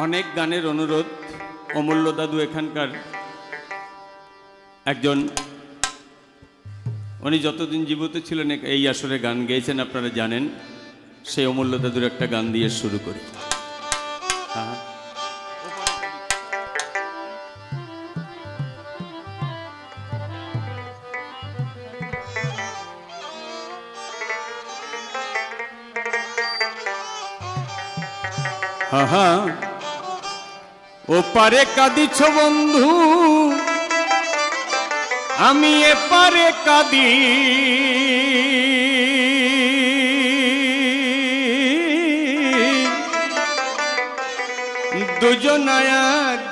অনেক গানের অনুরোধ। অমূল্য দাদু এখানকার একজন, উনি যতদিন জীবিত ছিলেন এই আসরে গান গেয়েছেন, আপনারা জানেন। সেই অমূল্য দাদুর একটা গান দিয়ে শুরু করি। হ্যাঁ, ওপারে কাঁদিছ বন্ধু, আমি এপারে কাঁদি। দুজনায়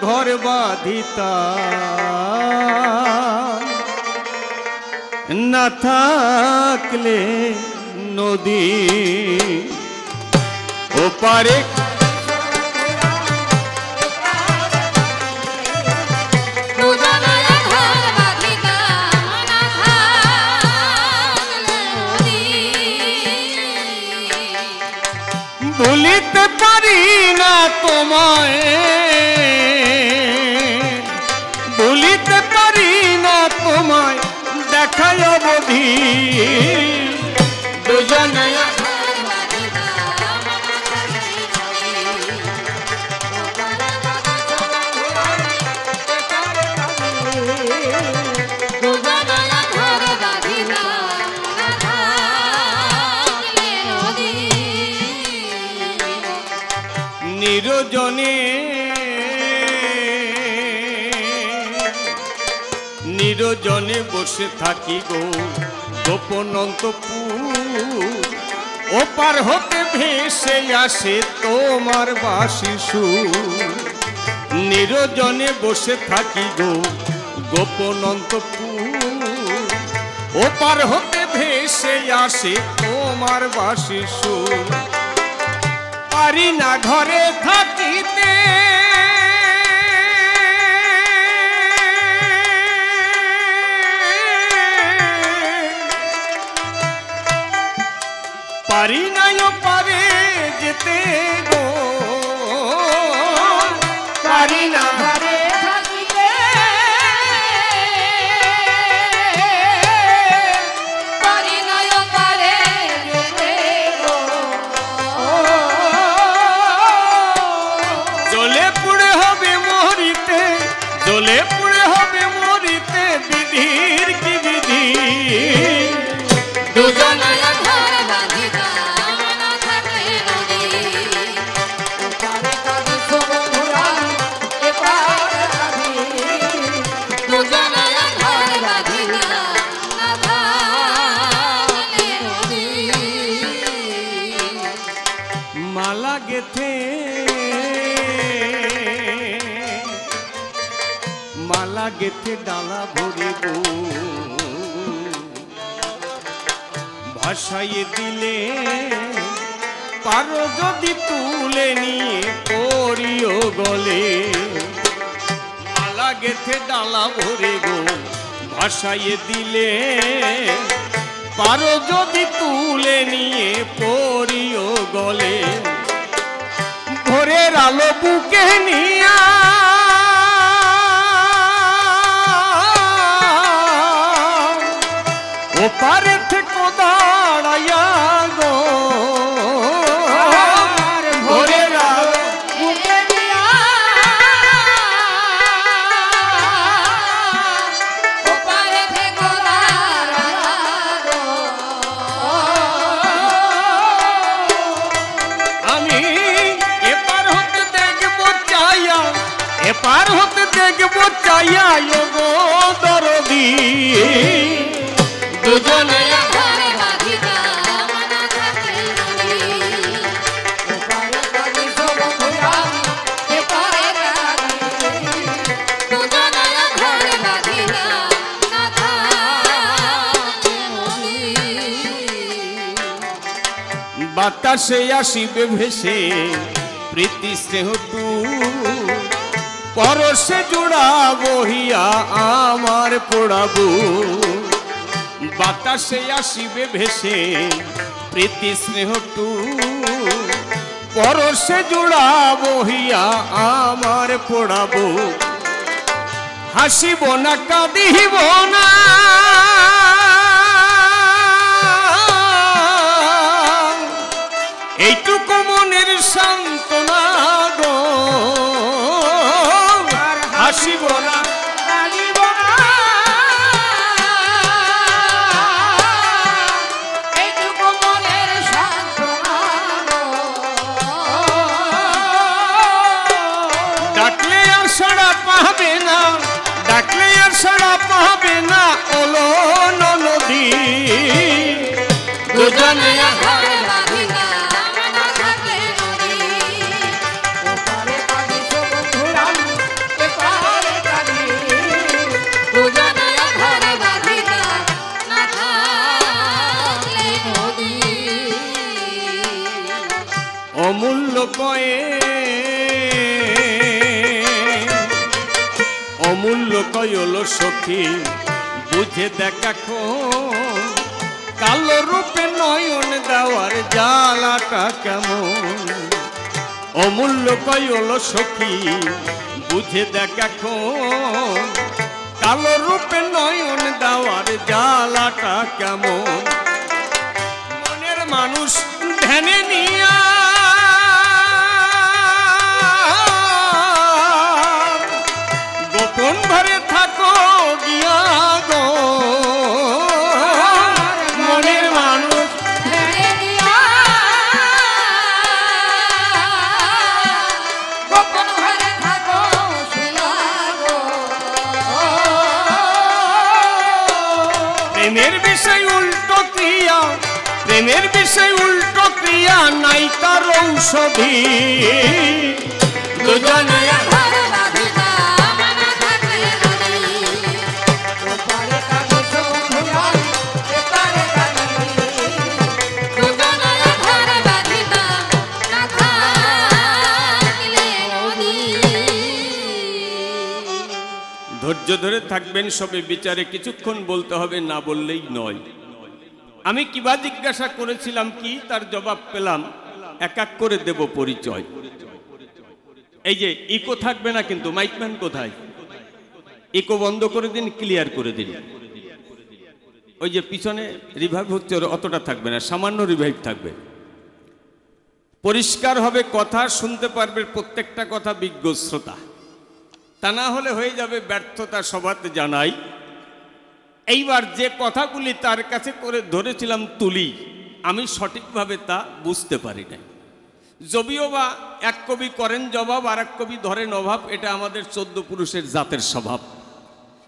ঘর বাঁধিতা, না থাকলে নদী ওপারে। ভুলিতে পারি না তোমায়, ভুলিতে পারি না তোমায়, দেখায় অবধি দুজনে। নিরজনে নিরজনে বসে থাকি গো গোপন অন্তপুর, ওপার হতে ভেসে আসে তোমার বাঁশি সুর। নিরজনে বসে থাকি গো গোপন অন্তপুর, ওপার হতে ভেসে আসে তোমার বাঁশি সুর। পারি না ঘরে থাকিতে, পারি না ওপারে যেতে গো, পারি না ঘরে থাকিতে, পারি না ওপারে যেতে গো। জ্বলে পুড়ে হবে মরিতে, জ্বলে পুড়ে হবে মরিতে, বিধির কি বিধি। দুজনে মালা গেথে, মালা গেথে ডালা ভরিব, ভাসাইয়ে দিলে পারো যদি তুলে নিয়ে পড়িও গলে। মালা গেথে ডালা ভরিব, ভাসাইয়ে দিলে পারো যদি তুলে নিয়ে পড়িও গলে। ভোরের আলো বুকে নিয়া, ওপারে থেকে দাঁড়াইয়া গো, ভোরের আলো বুকে নিয়া, ওপারে থেকে দাঁড়াইয়া গো। আমি এপার হতে দেখবো চাইয়া, এপার হতে দেখবো চাইয়া গো দরদি। দুজনে ঘরে বাঁধিতা, না থাকলে নদী ওপারে কাঁদিছ বন্ধু, আমি এপারে কাঁদি। দুজনে ঘরে বাঁধিতা, না থাকলে নদী। বাতাসে আসিবে ভেসে প্রীতি স্নেহ টুর, পরশে জোড়া বহিয়া আমার পোড়াবো। বাতাসে আসিবে ভেসে প্রীতি স্নেহ টুর, পরশে জুড়াবো হিয়া আমার পোড়াবো, হাসিব না কাঁদিব না, এইটুকু মনের সান্ত্বনা গো, হাসিব না কাঁদিব না, এইটুকু মনের সান্ত্বনা গো। ডাকলে আর সাড়া পাবে না, ডাকলে আর সাড়া পাবে না ওলো নদী, দুজনে ঘরে বাঁধিনা না থাকে নদী, ওপারে কাঁদি বন্ধুরাই এপারে কাঁদি, দুজনে ঘরে বাঁধিনা না থাকলে নদী। অমূল্য কয়ে অমূল্য কয়লো সখী বুঝে দেখা কালো রূপে নয়ন দেওয়ার জ্বালাটা কেমন, অমূল্য কয়লো সখী বুঝে দেখা কালো রূপে নয়ন দেওয়ার জ্বালাটা কেমন, মনের মানুষ ধ্যানে নিয়া গোপন ভরে থাকো গিয়া গো, মনের মানুষ ধ্যানে নিয়া গোপন ঘরে থাকো শিলা গো। প্রেমের বিষয় উল্টো ক্রিয়া, প্রেমের বিষয় উল্টো ক্রিয়া নাই তার ঔষধি, দুজনে ঘরে বাঁধিনা না থাকলে নদী, ওপারে কাঁদি বন্ধুরাই এপারে কাঁদি, দুজনে ঘরে বাঁধিনা না থাকলে নদী। ধৈর্য ধরে থাকবেন, সবে বিচারে কিছুক্ষণ বলতে হবে, না বললেই নয়। আমি কিবা জিজ্ঞাসা করেছিলাম কি তার জবাব পেলাম, এক এক করে দেব পরিচয়। এই যে ইকো থাকবে না কিন্তু, মাইকম্যান কোথায়? ইকো বন্ধ করে দিন, ক্লিয়ার করে দিন। ওই যে পিছনে রিভাইভ হচ্ছে অতটা থাকবে না, সামান্য রিভাইভ থাকবে। পরিষ্কার হবে কথা, শুনতে পারবে প্রত্যেকটা কথা বিজ্ঞ শ্রোতা, তা না হলে হয়ে যাবে ব্যর্থতা সবাতে জানাই। এইবার যে কথাগুলি তার কাছে করে ধরেছিলাম তুলি, আমি সঠিকভাবে তা বুঝতে পারি না। যদিও বা এক কবি করেন জবাব, আর এক কবি ধরেন অভাব, এটা আমাদের 14 পুরুষের জাতের স্বভাব।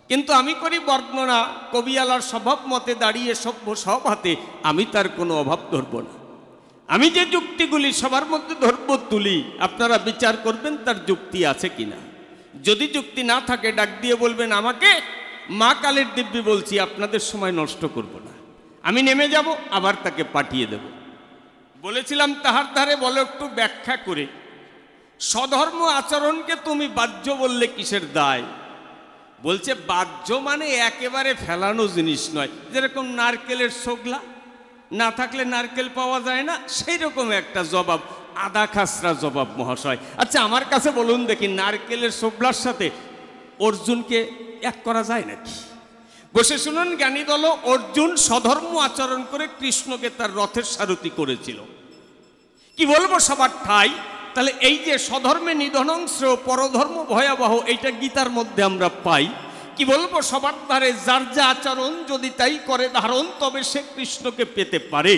কিন্তু আমি করি বর্ণনা কবিয়ালার স্বভাব মতে দাঁড়িয়ে সভ্য সব হাতে, আমি তার কোনো অভাব ধরব না। আমি যে যুক্তিগুলি সবার মধ্যে ধরব তুলি, আপনারা বিচার করবেন তার যুক্তি আছে কিনা। যদি যুক্তি না থাকে ডাক দিয়ে বলবেন আমাকে, মা কালের দিব্যি বলছি আপনাদের সময় নষ্ট করব না, আমি নেমে যাব আবার তাকে পাঠিয়ে দেব। বলেছিলাম তাহার ধারে বলো একটু ব্যাখ্যা করে, স্বধর্ম আচরণকে তুমি বাহ্য বললে কিসের দায়? বলছে বাহ্য মানে একেবারে ফেলানো জিনিস নয়, যেরকম নারকেলের ছোগলা না থাকলে নারকেল পাওয়া যায় না, সেই রকম একটা জবাব, আদা খাসরা জবাব মহাশয়। আচ্ছা আমার কাছে বলুন দেখি, নারকেলের ছোবলার সাথে অর্জুনকে এক করা যায় নাকি? বসে শুনুন জ্ঞানী দল, অর্জুন স্বধর্ম আচরণ করে কৃষ্ণকে তার রথের সারথি করেছিল। কি বলবো সবার ঠাই। তাহলে এই যে স্বধর্মে নিধনং শ্রেয় পরধর্ম ভয়াবহ, এইটা গীতার মধ্যে আমরা পাই। কি বলবো সবার ধারে, যার যা আচরণ যদি তাই করে ধারণ, তবে সে কৃষ্ণকে পেতে পারে।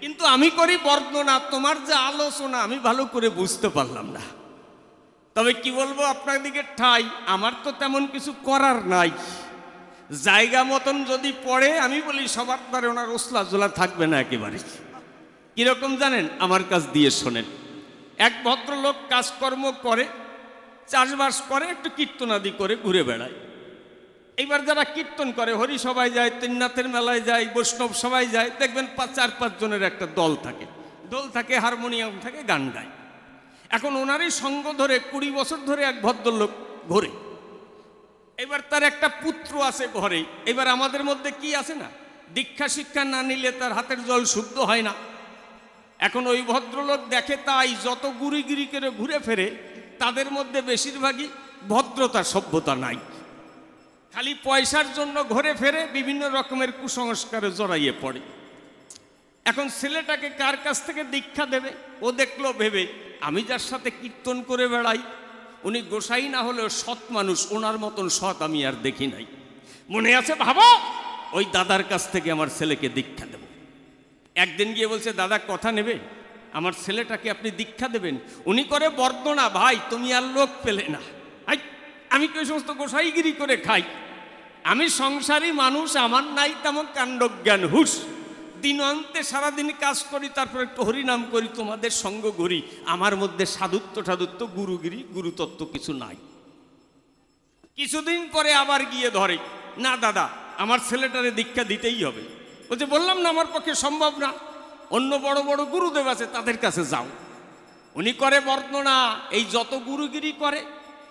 কিন্তু আমি করি বর্ণনা, তোমার যে আলোচনা আমি ভালো করে বুঝতে পারলাম না। তবে কি বলবো আপনার দিকে ঠাই, আমার তো তেমন কিছু করার নাই। জায়গা মতন যদি পড়ে আমি বলি সবার ধারে ওনার ওসলা জোলা থাকবে না একেবারে। কিরকম জানেন, আমার কাছ দিয়ে শোনেন। এক ভদ্রলোক কাজকর্ম করে, চাষবাস করে, একটু কীর্তনাদি করে ঘুরে বেড়ায়। এইবার যারা কীর্তন করে, হরি সবাই যায়, তিননাথের মেলায় যায়, বৈষ্ণব সবাই যায়, দেখবেন 4-5 জনের একটা দল থাকে, হারমোনিয়াম থাকে, গান গায়। এখন ওনারই সঙ্গ ধরে 20 বছর ধরে এক ভদ্রলোক ঘোরে। এবার তার একটা পুত্র আছে ঘরে। এবার আমাদের মধ্যে কি আছে না, দীক্ষা শিক্ষা না নিলে তার হাতের জল শুদ্ধ হয় না। এখন ওই ভদ্রলোক দেখে তাই যত গুড়িগিরি করে ঘুরে ফেরে তাদের মধ্যে বেশিরভাগই ভদ্রতা সভ্যতা নাই, খালি পয়সার জন্য ঘুরে ফেরে বিভিন্ন রকমের কুসংস্কারে জড়াইয়ে পড়ে। এখন ছেলেটাকে কার কাছ থেকে দীক্ষা দেবে? ও দেখলো ভেবে আমি যার সাথে কীর্তন করে বেড়াই উনি গোসাই না হলেও সৎ মানুষ, ওনার মতন সৎ আমি আর দেখি নাই। মনে আছে ভাবো, ওই দাদার কাছ থেকে আমার ছেলেকে দীক্ষা দেব। একদিন গিয়ে বলছে, দাদা কথা নেবে, আমার ছেলেটাকে আপনি দীক্ষা দেবেন। উনি করে বর্ণনা, ভাই তুমি আর লোক পেলে না, আমি কি ওই সমস্ত গোসাইগিরি করে খাই? আমি সংসারী মানুষ, আমার নাই তেমন কাণ্ডজ্ঞান হুশ। দিন অন্তে সারাদিন কাজ করি, তারপর একটু হরিনাম করি, তোমাদের সঙ্গ করি, আমার মধ্যে সাধুত্ব ঠাধুত্ব গুরুগিরি গুরুতত্ত্ব কিছু নাই। কিছুদিন পরে আবার গিয়ে ধরে, না দাদা আমার ছেলেটারে দীক্ষা দিতেই হবে। বলছে, বললাম না আমার পক্ষে সম্ভব না, অন্য বড় বড় গুরুদেব আছে তাদের কাছে যাও। উনি করে বর্ণনা, এই যত গুরুগিরি করে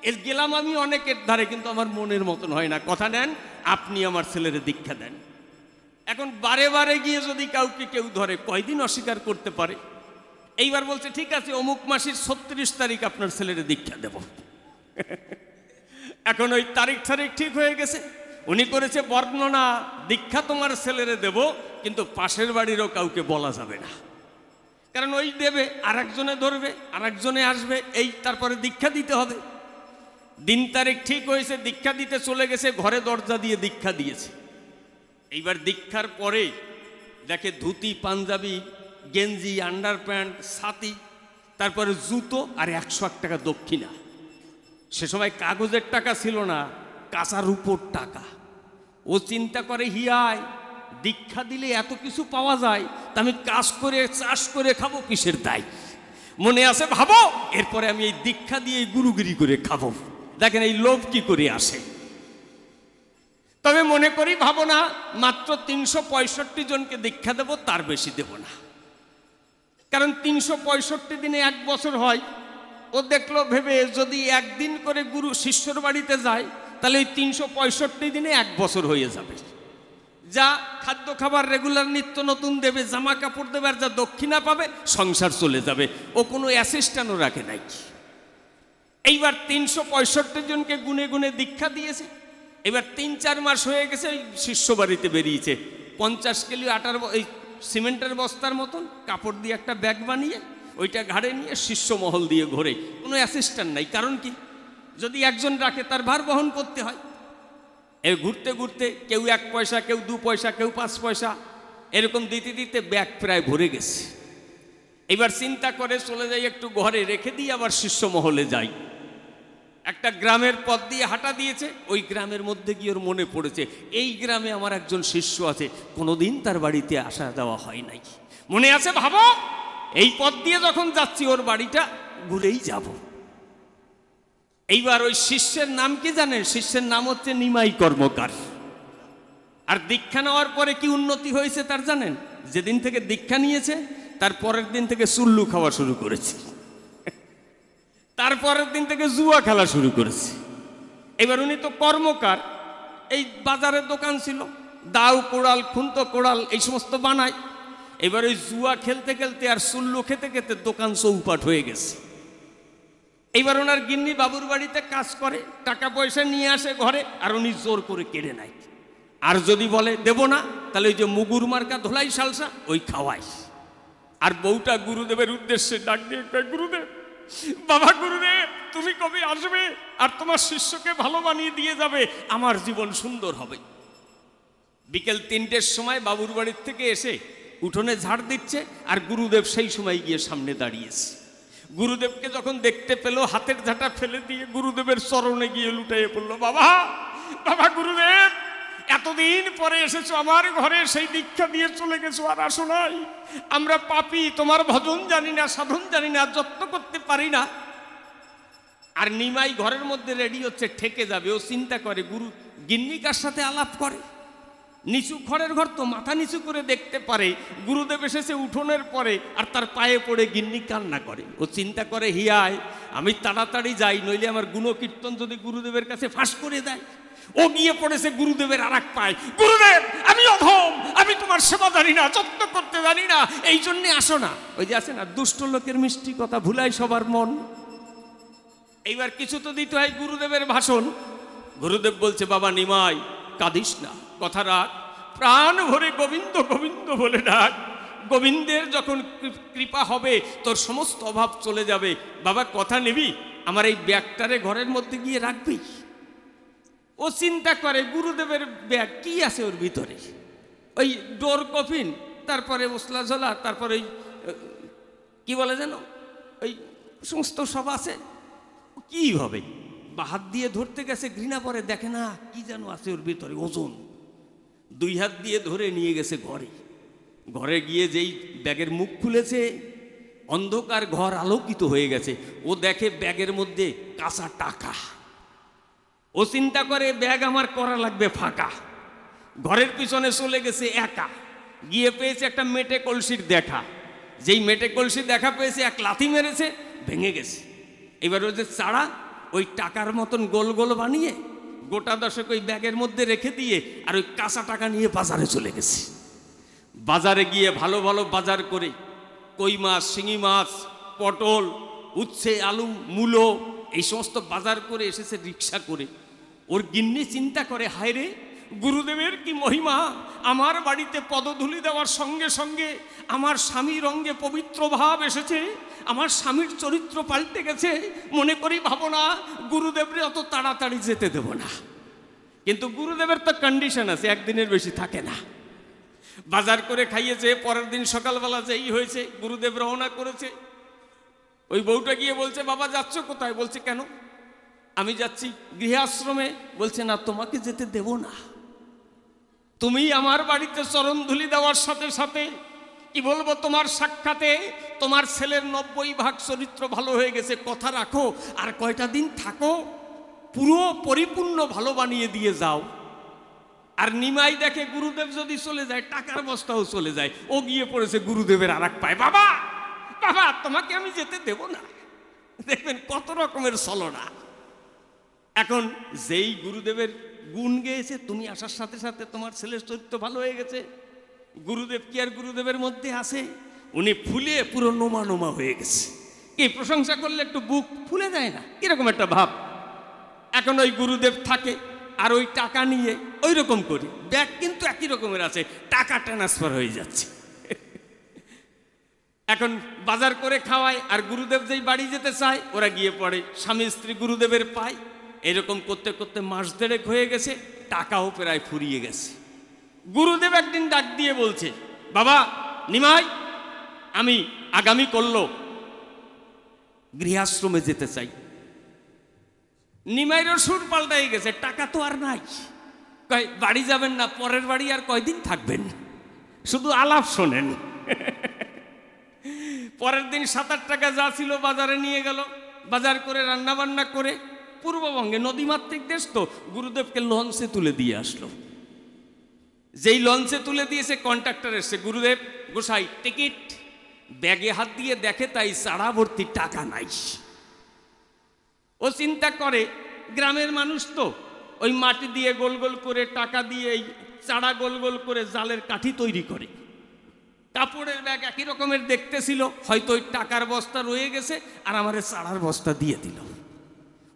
এর গেলাম আমি অনেকের ধারে, কিন্তু আমার মনের মতন হয় না। কথা নেন, আপনি আমার ছেলের দীক্ষা দেন। এখন বারে বারে গিয়ে যদি কাউকে কেউ ধরে, কয়দিন অস্বীকার করতে পারে? এইবার বলছে, ঠিক আছে অমুক মাসের 36 তারিখ আপনার ছেলের দীক্ষা দেব। এখন ওই তারিখ ঠিক হয়ে গেছে। উনি করেছে বর্ণনা, দীক্ষা তোমার ছেলেরে দেব, কিন্তু পাশের বাড়িরও কাউকে বলা যাবে না, কারণ ওই দেবে আর একজনে ধরবে, আর একজনে আসবে, এই তারপরে দীক্ষা দিতে হবে। দিন তারিখ ঠিক হয়েছে, দীক্ষা দিতে চলে গেছে, ঘরে দরজা দিয়ে দীক্ষা দিয়েছে। এইবার দীক্ষার পরে দেখে ধুতি, পাঞ্জাবি, গেঞ্জি, আন্ডার প্যান্ট, ছাতি, তারপরে জুতো আর 101 টাকা দক্ষিণা। সে সময় কাগজের টাকা ছিল না, কাঁচা রূপোর টাকা। ও চিন্তা করে, হিয়ায় দীক্ষা দিলে এত কিছু পাওয়া যায়, তা আমি কাজ করে চাষ করে খাবো কিসের দায়? মনে আছে ভাবো, এরপরে আমি এই দীক্ষা দিয়ে গুরুগিরি করে খাবো। দেখেন এই লোভ কি করে আসে। তবে মনে করি, ভাবো না, মাত্র 365 জনকে দীক্ষা দেব, তার বেশি দেব না, কারণ 365 দিনে 1 বছর হয়। ও দেখলো ভেবে, যদি একদিন করে গুরু শিষ্যর বাড়িতে যায়, তাহলে এই 365 দিনে 1 বছর হয়ে যাবে। যা খাদ্য খাবার রেগুলার নিত্য নতুন দেবে, জামা কাপড় দেবে, আর যা দক্ষিণা পাবে, সংসার চলে যাবে। ও কোনো অ্যাসিস্ট্যান্টও রাখে নাই। এইবার 365 জনকে গুনে গুনে দীক্ষা দিয়েছে। এবার 3-4 মাস হয়ে গেছে, ওই শিষ্য বাড়িতে বেরিয়েছে 50 কিলো আটার এই সিমেন্টের বস্তার মতন কাপড় দিয়ে একটা ব্যাগ বানিয়ে ওইটা ঘাড়ে নিয়ে শিষ্য মহল দিয়ে ঘোরে। কোনো অ্যাসিস্ট্যান্ট নাই, কারণ কি, যদি একজন রাখে তার ভার বহন করতে হয়। এই ঘুরতে ঘুরতে কেউ 1 পয়সা, কেউ 2 পয়সা, কেউ 5 পয়সা, এরকম দিতে দিতে ব্যাগ প্রায় ভরে গেছে। এবার চিন্তা করে, চলে যাই একটু ঘরে রেখে দিয়ে আবার শিষ্য মহলে যাই। একটা গ্রামের পথ দিয়ে হাঁটা দিয়েছে, ওই গ্রামের মধ্যে গিয়ে ওর মনে পড়েছে, এই গ্রামে আমার একজন শিষ্য আছে, কোনোদিন তার বাড়িতে আসা যাওয়া হয় নাই। মনে আছে ভাবো, এই পথ দিয়ে যখন যাচ্ছি ওর বাড়িটা ঘুরেই যাব। এইবার ওই শিষ্যের নাম কি জানেন? শিষ্যের নাম হচ্ছে নিমাই কর্মকার। আর দীক্ষা নেওয়ার পরে কি উন্নতি হয়েছে তার জানেন? যেদিন থেকে দীক্ষা নিয়েছে তার পরের দিন থেকে চুল্লু খাওয়া শুরু করেছে, তারপরের দিন থেকে জুয়া খেলা শুরু করেছে। এবার উনি তো কর্মকার, এই বাজারের দোকান ছিল, দাও কোড়াল, খুন্ত কোড়াল এই সমস্ত বানায়। এবার ওই জুয়া খেলতে খেলতে আর চুল্লু খেতে খেতে দোকান চৌপাট হয়ে গেছে। এইবার ওনার গিন্নি বাবুর বাড়িতে কাজ করে, টাকা পয়সা নিয়ে আসে ঘরে, আর উনি জোর করে কেড়ে নেয়। আর যদি বলে দেব না, তাহলে ওই যে মুগুর মার্কা ধোলাই সালসা ওই খাওয়াই। আর বউটা গুরুদেবের উদ্দেশ্যে ডাক দিয়ে, গুরুদেব, বাবা গুরুদেব, তুমি কবে আসবে আর তোমার শিষ্যকে ভালো বানিয়ে দিয়ে যাবে, আমার জীবন সুন্দর হবে। বিকেল 3টের সময় বাবুর বাড়ির থেকে এসে উঠোনে ঝাড় দিচ্ছে, আর গুরুদেব সেই সময় গিয়ে সামনে দাঁড়িয়েছে। গুরুদেবকে যখন দেখতে পেল, হাতের ঝাঁটা ফেলে দিয়ে গুরুদেবের চরণে গিয়ে লুটাইয়ে পড়লো, বাবা, বাবা গুরুদেব, এতদিন পরে এসেছো আমার ঘরে, সেই দীক্ষা দিয়ে চলে গেছো, আর আসো নাই। আমরা পাপী, তোমার ভজন জানি না, সাধন জানি না, যত্ন করতে পারি না। আর নিমাই ঘরের মধ্যে রেডি হচ্ছে, ঠেকে যাবে। ও চিন্তা করে, গুরু গিন্নি কার সাথে আলাপ করে, নিচু খড়ের ঘর তো, মাথা নিচু করে দেখতে পারে। গুরুদেব এসেছে উঠোনের পরে, আর তার পায়ে পড়ে গিন্নি কান্না করে। ও চিন্তা করে, হিয়ায় আমি তাড়াতাড়ি যাই, নইলে আমার গুণকীর্তন যদি গুরুদেবের কাছে ফাঁস করে দেয়। ও গিয়ে পড়েছে গুরুদেবের আর এক পায়ে, গুরুদেব আমি অধম, আমি তোমার সেবা জানি না, যত্ন করতে জানি না, এই জন্যে আসো না। ওই যে আছে না, দুষ্ট লোকের মিষ্টি কথা ভুলাই সবার মন। এইবার কিছু তো দিতে হয় গুরুদেবের ভাষণ। গুরুদেব বলছে, বাবা নিমাই কাঁদিস না, কথা রাখ, প্রাণ ভরে গোবিন্দ গোবিন্দ বলে ডাক। গোবিন্দের যখন কৃপা হবে তোর সমস্ত অভাব চলে যাবে। বাবা কথা নিবি, আমার এই ব্যাগটারে ঘরের মধ্যে গিয়ে রাখবি। ও চিন্তা করে গুরুদেবের ব্যাগ কি আছে ওর ভিতরে, ওই ডোর কফিন, তারপরে মশলা ঝোলা, তারপরে ওই কি বলে যেন ওই সমস্ত সব আছে। কি হবে, হাত দিয়ে ধরতে গেছে, ঘৃণা করে, দেখে না কি যেন আছে ওর ভিতরে ওজন। 2 হাত দিয়ে ধরে নিয়ে গেছে ঘরে। ঘরে গিয়ে যেই ব্যাগের মুখ খুলেছে, অন্ধকার ঘর আলোকিত হয়ে গেছে। ও দেখে ব্যাগের মধ্যে কাঁচা টাকা। ও চিন্তা করে ব্যাগ আমার করা লাগবে ফাঁকা। ঘরের পিছনে চলে গেছে একা, গিয়ে পেয়েছে একটা মেটে কলসির দেখা। যেই মেটে কলসি দেখা পেয়েছে, এক লাথি মেরেছে, ভেঙে গেছে। এবার ওই যে চাড়া, ওই টাকার মতন গোল গোল বানিয়ে গোটা 10 ওই ব্যাগের মধ্যে রেখে দিয়ে আর ওই কাঁচা টাকা নিয়ে বাজারে চলে গেছে। বাজারে গিয়ে ভালো ভালো বাজার করে কই মাছ, শিঙি মাছ, পটল, উচ্ছে, আলু, মূলো, এই সমস্ত বাজার করে এসেছে রিক্সা করে। ওর গিন্নি চিন্তা করে, হায় রে, গুরুদেবের কি মহিমা, আমার বাড়িতে পদধূলি দেওয়ার সঙ্গে সঙ্গে আমার স্বামীর অঙ্গে পবিত্র ভাব এসেছে, আমার স্বামীর চরিত্র পাল্টে গেছে। মনে করি ভাবনা গুরুদেবরে অত তাড়াতাড়ি যেতে দেব না। কিন্তু গুরুদেবের তো কন্ডিশন আছে, একদিনের বেশি থাকে না। বাজার করে খাইয়েছে, পরের দিন সকালবেলা যেই হয়েছে গুরুদেব রওনা করেছে। ওই বউটা গিয়ে বলছে, বাবা যাচ্ছ কোথায়? বলছে, কেন? আমি যাচ্ছি গৃহাশ্রমে। বলছে, না, তোমাকে যেতে দেব না। তুমি আমার বাড়িতে চরণধুলি দেওয়ার সাথে সাথে কি বলবো, তোমার সাক্ষাতে তোমার ছেলের 90% চরিত্র ভালো হয়ে গেছে। কথা রাখো, আর কয়টা দিন থাকো, পুরো পরিপূর্ণ ভালো বানিয়ে দিয়ে যাও। আর নিমাই দেখে গুরুদেব যদি চলে যায়, টাকার বস্তাও চলে যায়। ও গিয়ে পড়েছে গুরুদেবের আর এক পায়ে, বাবা বাবা তোমাকে আমি যেতে দেব না। দেখবেন কত রকমের ছলনা। এখন যেই গুরুদেবের গুণ গেয়েছে, তুমি আসার সাথে সাথে তোমার ছেলের চরিত্র ভালো হয়ে গেছে। গুরুদেব কি আর গুরুদেবের মধ্যে আছে? উনি ফুলে পুরো নোমা নোমা হয়ে গেছে। কি প্রশংসা করলে একটু বুক ফুলে যায় না, এরকম একটা ভাব। এখন ওই গুরুদেব থাকে আর ওই টাকা নিয়ে ওই রকম করি, ব্যাগ কিন্তু একই রকমের আছে, টাকা ট্রান্সফার হয়ে যাচ্ছে। এখন বাজার করে খাওয়ায়, আর গুরুদেব যেই বাড়ি যেতে চায় ওরা গিয়ে পড়ে স্বামী স্ত্রী গুরুদেবের পায়। এরকম করতে করতে মাস 1.5 হয়ে গেছে, টাকাও প্রায় ফুরিয়ে গেছে। গুরুদেব একদিন ডাক দিয়ে বলছে, বাবা নিমাই, আমি আগামী করলো গৃহাশ্রমে যেতে চাই। নিমাইয়ের সুর পাল্টাই গেছে, টাকা তো আর নাই। কয়, বাড়ি যাবেন না, পরের বাড়ি আর কয়দিন থাকবেন, শুধু আলাপ শোনেন। পরের দিন 7-8 টাকা যা ছিল বাজারে নিয়ে গেল। বাজার করে রান্না বান্না করে, পূর্ববঙ্গে নদীমাতৃক দেশ তো, গুরুদেবকে লঞ্চে তুলে দিয়ে আসলো। যেই লঞ্চে তুলে দিয়েছে, কন্ট্রাক্টর এসছে, গুরুদেব গোসাই টিকিট। ব্যাগে হাত দিয়ে দেখে, তাই চাড়া ভর্তি টাকা নাই। ও চিন্তা করে, গ্রামের মানুষ তো, ওই মাটি দিয়ে গোল গোল করে, টাকা দিয়ে এই চাড়া গোল গোল করে জালের কাঠি তৈরি করে। কাপড়ের ব্যাগ একই রকমের দেখতে ছিল, হয়তো ওই টাকার বস্তা রয়ে গেছে, আর আমার চাড়ার বস্তা দিয়ে দিল।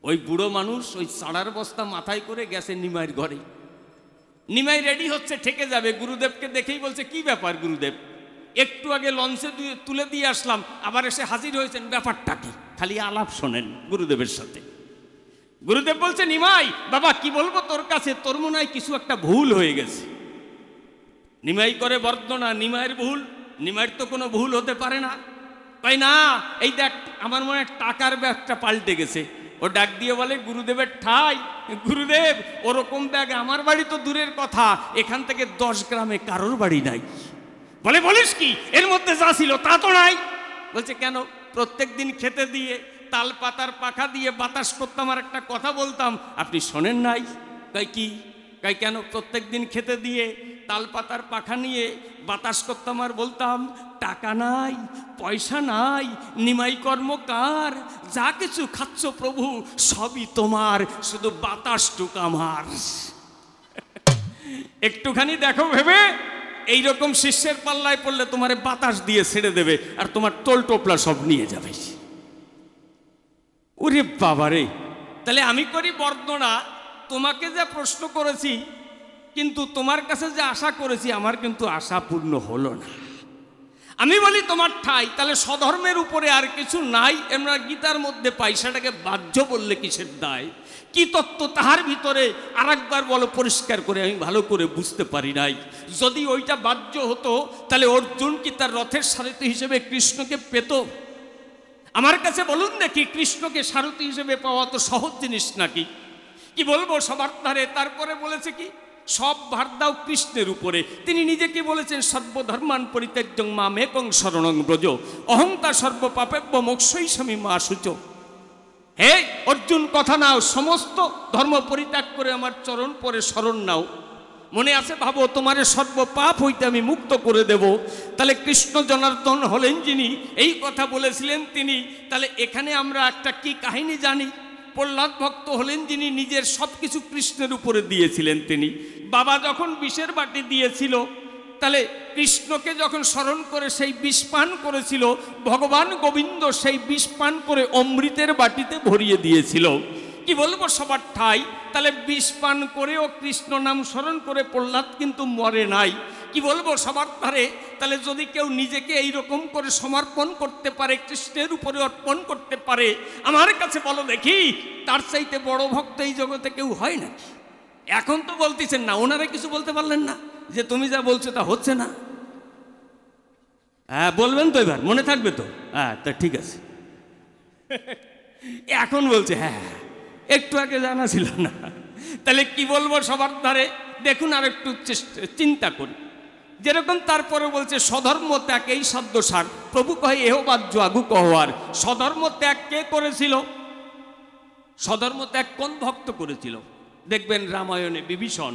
ওই বুড়ো মানুষ ওই চাড়ার বস্তা মাথায় করে গেছে নিমাইয়ের ঘরে। নিমাই রেডি হচ্ছে, ঠেকে যাবে। গুরুদেবকে দেখেই বলছে, কি ব্যাপার গুরুদেব, একটু আগে লঞ্চে তুলে দিয়ে আসলাম, আবার এসে হাজির হয়েছেন, ব্যাপারটা কি? খালি আলাপ শোনেন গুরুদেবের সাথে। গুরুদেব বলছে, নিমাই বাবা কি বলবো তোর কাছে, তোর মনে হয় কিছু একটা ভুল হয়ে গেছে। নিমাই করে বর্ণনা, নিমাইয়ের ভুল? নিমাইয়ের তো কোনো ভুল হতে পারে না। তাই না, এই দেখ আমার মনে হয় টাকার ব্যাগটা পাল্টে গেছে। ও ডাক দিয়ে বলে, গুরুদেবের ঠাই, গুরুদেব ওরকম ব্যাগ আমার বাড়ি তো দূরের কথা, এখান থেকে 10 গ্রামে কারোর বাড়ি নাই। বলে, বলিস কি, এর মধ্যে যা ছিল তা তো নাই। বলছে, কেন? প্রত্যেক দিন খেতে দিয়ে তাল পাতার পাখা দিয়ে বাতাস করতাম, আর একটা কথা বলতাম, আপনি শোনেন নাই? তাই কি? তাই কেন? প্রত্যেক দিন খেতে দিয়ে তাল পাতার পাখা নিয়ে বাতাস করতাম আর বলতাম, টাকা নাই, পয়সা নাই, নিমাই কর্মকার, যা কিছু খাচ্ছ প্রভু সবই তোমার, শুধু বাতাসটুক আমার। একটুখানি দেখো ভেবে, এইরকম শিষ্যের পাল্লায় পড়লে তোমার বাতাস দিয়ে ছেড়ে দেবে আর তোমার টোল টোপলা সব নিয়ে যাবে। ওরে বাবারে, তাহলে আমি করি বর্ণনা, তোমাকে যা প্রশ্ন করেছি, কিন্তু তোমার কাছে যে আশা করেছি আমার কিন্তু আশা পূর্ণ হলো না। আমি বলি তোমার ঠাই, তাহলে স্বধর্মের উপরে আর কিছু নাই আমরা গীতার মধ্যে পাই, সেটাকে বাহ্য বললে কিসের দায়, কি তত্ত্ব তাহার ভিতরে আরেকবার বলো পরিষ্কার করে, আমি ভালো করে বুঝতে পারি নাই। যদি ওইটা বাহ্য হতো তাহলে অর্জুন কি তার রথের সারথি হিসেবে কৃষ্ণকে পেত? আমার কাছে বলুন দেখি, কৃষ্ণকে সারথি হিসেবে পাওয়া তো সহজ জিনিস নাকি? কি বলবো সবার ধারে। তারপরে বলেছে কি, সব ভার দাও কৃষ্ণের উপরে। তিনি নিজে কি বলেছেন, সর্বধর্মান পরিত্যাজ্যং মামেকং শরণং ব্রজ অহংকার সর্বপাপেভ্য মোক্ষয়িষ্যামি মা শুচ। হে অর্জুন, কথা নাও, সমস্ত ধর্ম পরিত্যাগ করে আমার চরণ পরে শরণ নাও। মনে আছে ভাবো, তোমার সর্বপাপ হইতে আমি মুক্ত করে দেব। তাহলে কৃষ্ণ জনার্দন হলেন যিনি, এই কথা বলেছিলেন তিনি। তাহলে এখানে আমরা একটা কি কাহিনী জানি, প্রহ্লাদ ভক্ত হলেন যিনি নিজের সব কিছু কৃষ্ণের উপরে দিয়েছিলেন। তিনি বাবা যখন বিষের বাটি দিয়েছিল, তাহলে কৃষ্ণকে যখন স্মরণ করে সেই বিষ পান করেছিল, ভগবান গোবিন্দ সেই বিষ পান করে অমৃতের বাটিতে ভরিয়ে দিয়েছিল। কি বলবো সবার ঠাই, তাহলে বিষ পান করেও কৃষ্ণ নাম স্মরণ করে প্রহ্লাদ কিন্তু মরে নাই। কি বলবো সবার ধারে। তাহলে যদি কেউ নিজেকে এইরকম করে সমর্পণ করতে পারে, কৃষ্ণের উপরে অর্পণ করতে পারে, আমার কাছে বলো দেখি, তার চাইতে বড় ভক্ত এই জগতে কেউ হয় নাকি? এখন তো বলতেছেন না, ওনারা কিছু বলতে পারলেন না যে তুমি যা বলছো তা হচ্ছে না। হ্যাঁ বলবেন তো, এবার মনে থাকবে তো? হ্যাঁ, তা ঠিক আছে। এখন বলছে হ্যাঁ, একটু আগে জানা ছিল না। তাহলে কি বলবো সবার ধারে, দেখুন আর একটু চিন্তা করি। যেরকম তারপরে বলছে স্বধর্ম ত্যাগ এই শব্দ সার, প্রভু কহে এহ বাহ্য আগু কহবার। স্বধর্ম ত্যাগ কে করেছিল? স্বধর্ম ত্যাগ কোন ভক্ত করেছিল? দেখবেন রামায়ণে বিভীষণ,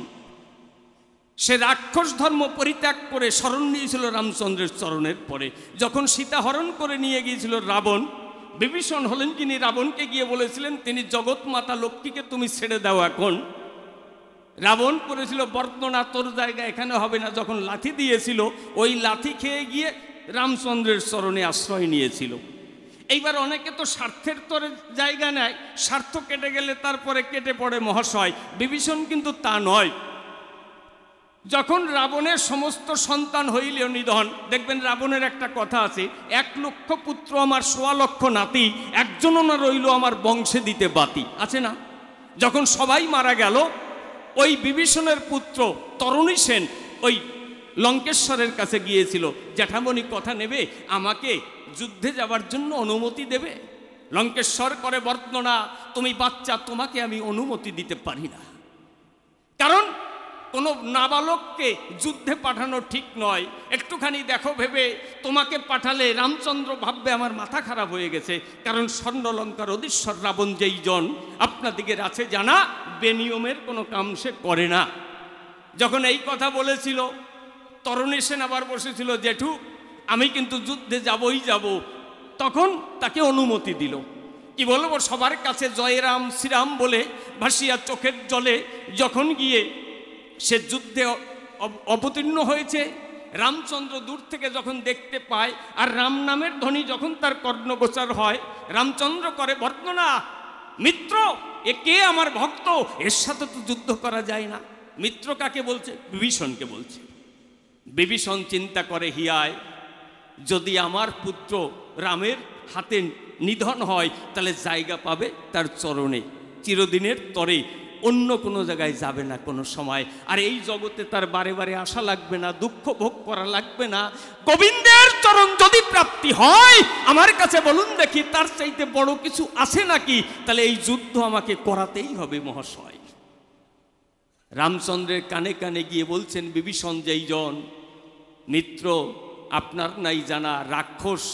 সে রাক্ষস ধর্ম পরিত্যাগ করে শরণ নিয়েছিল রামচন্দ্রের চরণের পরে। যখন সীতা হরণ করে নিয়ে গিয়েছিল রাবণ, বিভীষণ হলেন যিনি রাবণকে গিয়ে বলেছিলেন, তিনি জগৎ মাতা লক্ষ্মীকে তুমি ছেড়ে দাও। এখন রাবণ করেছিল বর্ণনা, তোর জায়গা এখানে হবে না। যখন লাঠি দিয়েছিল, ওই লাঠি খেয়ে গিয়ে রামচন্দ্রের চরণে আশ্রয় নিয়েছিল। এইবার অনেকে তো স্বার্থের তরে জায়গা নেয়, স্বার্থ কেটে গেলে তারপরে কেটে পড়ে মহাশয়। বিভীষণ কিন্তু তা নয়। যখন রাবণের সমস্ত সন্তান হইলেও নিধন, দেখবেন রাবণের একটা কথা আছে, 1,00,000 পুত্র আমার 1,00,000 নাতি, একজনও না রইল আমার বংশে দিতে বাতি, আছে না? যখন সবাই মারা গেল, ওই বিভীষণের পুত্র তরুণী সেন ওই লঙ্কেশ্বরের কাছে গিয়েছিল, জ্যাঠামণি কথা নেবে, আমাকে যুদ্ধে যাবার জন্য অনুমতি দেবে? লঙ্কেশ্বর করে বর্ণনা, তুমি বাচ্চা, তোমাকে আমি অনুমতি দিতে পারি না। কারণ কোনো নাবালককে যুদ্ধে পাঠানো ঠিক নয়। একটুখানি দেখো ভেবে, তোমাকে পাঠালে রামচন্দ্র ভাববে আমার মাথা খারাপ হয়ে গেছে। কারণ স্বর্ণলঙ্কার অধীশ্বর রাবণ যেই জন আপনাদিগের আছে জানা, বেনিয়মের কোনো কাম সে করে না। যখন এই কথা বলেছিল, তরুণী সেন আবার বসেছিল, জেঠু আমি কিন্তু যুদ্ধে যাবই যাব। তখন তাকে অনুমতি দিল। কি বলবো সবার কাছে জয় রাম শ্রীরাম বলে ভাসিয়া চোখের জলে যখন গিয়ে সে যুদ্ধে অবতীর্ণ হয়েছে, রামচন্দ্র দূর থেকে যখন দেখতে পায়, আর রাম নামের ধ্বনি যখন তার কর্ণগোচর হয়, রামচন্দ্র করে বর্ণনা, মিত্র এ কে? আমার ভক্ত, এর সাথে তো যুদ্ধ করা যায় না। মিত্র কাকে বলছে? বিভীষণকে বলছে। বিভীষণ চিন্তা করে, হিয়ায় যদি আমার পুত্র রামের হাতে নিধন হয়, তাহলে জায়গা পাবে তার চরণে, চিরদিনের তরে, অন্য কোনো জায়গায় যাবে না কোনো সময়। আর এই জগতে তার বারে বারে আসা লাগবে না, দুঃখ ভোগ করা লাগবে না। গোবিন্দের চরণ যদি প্রাপ্তি হয়, আমার কাছে বলুন দেখি, তার চাইতে বড় কিছু আছে নাকি? তাহলে এই যুদ্ধ আমাকে করাতেই হবে মহাশয়। রামচন্দ্রের কানে কানে গিয়ে বলছেন, বিভীষণ যেই জন, মিত্র আপনার নাই জানা, রাক্ষস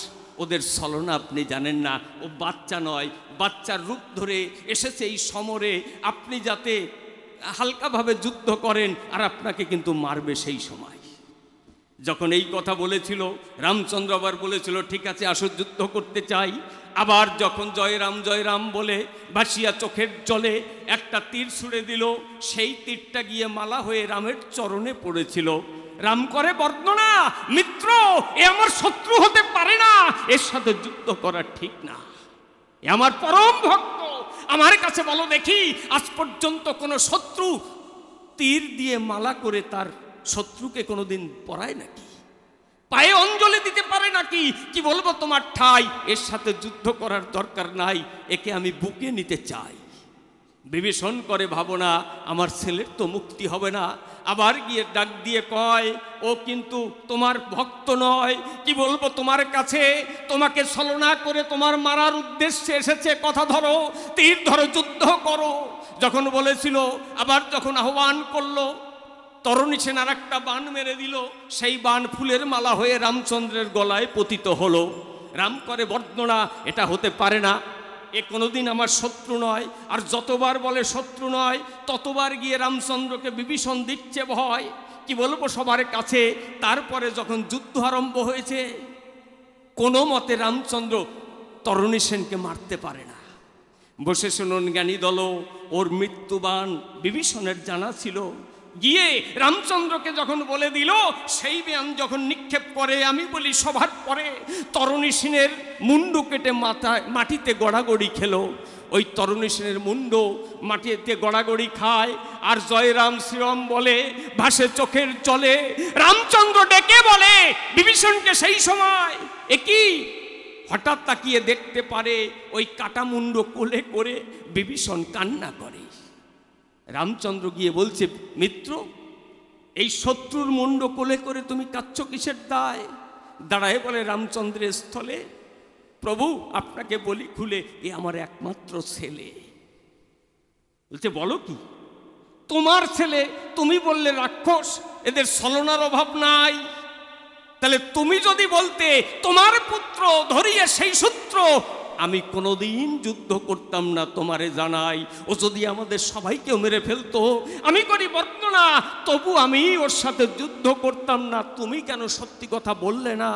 ওদের ছলনা আপনি জানেন না। ও বাচ্চা নয়, বাচ্চার রূপ ধরে এসেছে এই সমরে, আপনি যাতে হালকাভাবে যুদ্ধ করেন, আর আপনাকে কিন্তু মারবে সেই সময়। যখন এই কথা বলেছিল, রামচন্দ্র আবার বলেছিল ঠিক আছে আসো যুদ্ধ করতে চাই। আবার যখন জয় রাম বলে ভাসিয়া চোখের জলে একটা তীর ছুঁড়ে দিল, সেই তীরটা গিয়ে মালা হয়ে রামের চরণে পড়েছিল। রাম করে বর্ণনা, মিত্র এ আমার শত্রু হতে পারে না, এর সাথে যুদ্ধ করা ঠিক না, এ আমার পরম ভক্ত। আমার কাছে বলো দেখি আজ পর্যন্ত কোনো শত্রু তীর দিয়ে মালা করে তার শত্রুকে কোনোদিন পরায় নাকি? পায়ে অঞ্জলি দিতে পারে নাকি? কি বলবো তোমার ঠাই, এর সাথে যুদ্ধ করার দরকার নাই, একে আমি বুকে নিতে চাই। বিভীষণ করে ভাবনা আমার ছেলের তো মুক্তি হবে না। আবার গিয়ে ডাক দিয়ে কয় ও কিন্তু তোমার ভক্ত নয়, কি বলবো তোমার কাছে, তোমাকে ছলনা করে তোমার মারার উদ্দেশ্যে এসেছে, কথা ধরো, তীর ধরো, যুদ্ধ করো। যখন বলেছিল, আবার যখন আহ্বান করলো, তরণী সেন আর একটা বাণ মেরে দিল, সেই বাণ ফুলের মালা হয়ে রামচন্দ্রের গলায় পতিত হলো। রাম করে বর্ণনা এটা হতে পারে না, এ কোনোদিন আমার শত্রু নয়। আর যতবার বলে শত্রু নয়, ততবার গিয়ে রামচন্দ্রকে বিভীষণ দিচ্ছে ভয়, কি বলবো সবার কাছে। তারপরে যখন যুদ্ধ আরম্ভ হয়েছে, কোনো মতে রামচন্দ্র তরণী সেনকে মারতে পারে না। বসে শুনুন জ্ঞানী দল, ওর মৃত্যুবান বিভীষণের জানা ছিল। গিয়ে রামচন্দ্রকে যখন বলে দিল, সেই ব্যায়াম যখন নিক্ষেপ করে, আমি বলি সভার পরে তরণী সেনের মুন্ডু কেটে মাটিতে গড়াগড়ি খেলো। ওই তরণী সেনের মুন্ডু মাটিতে গড়াগড়ি খায়, আর জয় রাম শ্রীরাম বলে ভাসে চোখের জলে। রামচন্দ্র ডেকে বলে বিভীষণকে সেই সময়, একই হঠাৎ তাকিয়ে দেখতে পারে ওই কাটা মুন্ডু কোলে করে বিভীষণ কান্না করে। রামচন্দ্র গিয়ে বলছে, মিত্র এই শত্রুর মুন্ড কোলে করে তুমি কাঁদছ কিসের দায়? দাঁড়ায় বলে রামচন্দ্রের স্থলে, প্রভু আপনাকে বলি খুলে, এ আমার একমাত্র ছেলে। বলছে বলো কি, তোমার ছেলে? তুমি বললে রাক্ষস, এদের ছলনার অভাব নাই। তাহলে তুমি যদি বলতে তোমার পুত্র ধরিয়ে সেই সূত্র, আমি কোনোদিন যুদ্ধ করতাম না, তোমারে জানাই। ও যদি আমাদের সবাইকেও মেরে ফেলতো, আমি করি বর্ণনা, তবু আমি ওর সাথে যুদ্ধ করতাম না। তুমি কেন সত্যি কথা বললে না?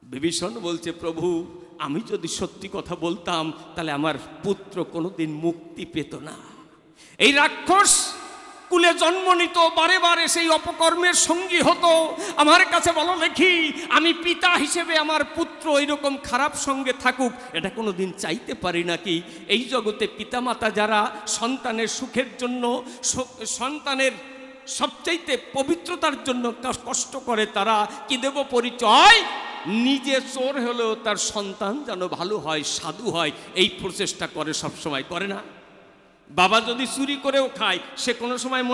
বিভীষণ বলছে, প্রভু আমি যদি সত্যি কথা বলতাম, তাহলে আমার পুত্র কোনোদিন মুক্তি পেত না। এই রাক্ষস কুলে জন্ম নিত, বারে বারে সেই অপকর্মের সঙ্গী হতো। আমার কাছে বলো দেখি, আমি পিতা হিসেবে আমার পুত্র এইরকম খারাপ সঙ্গে থাকুক, এটা কোনো দিন চাইতে পারি নাকি? এই জগতে পিতামাতা যারা সন্তানের সুখের জন্য, সন্তানের সবচাইতে পবিত্রতার জন্য কষ্ট করে, তারা কি দেব পরিচয়? নিজে চোর হলেও তার সন্তান যেন ভালো হয়, সাধু হয়, এই প্রচেষ্টা করে, সবসময় করে না? বাবা যদি চুরি করেও খায়, সে কোনো সময়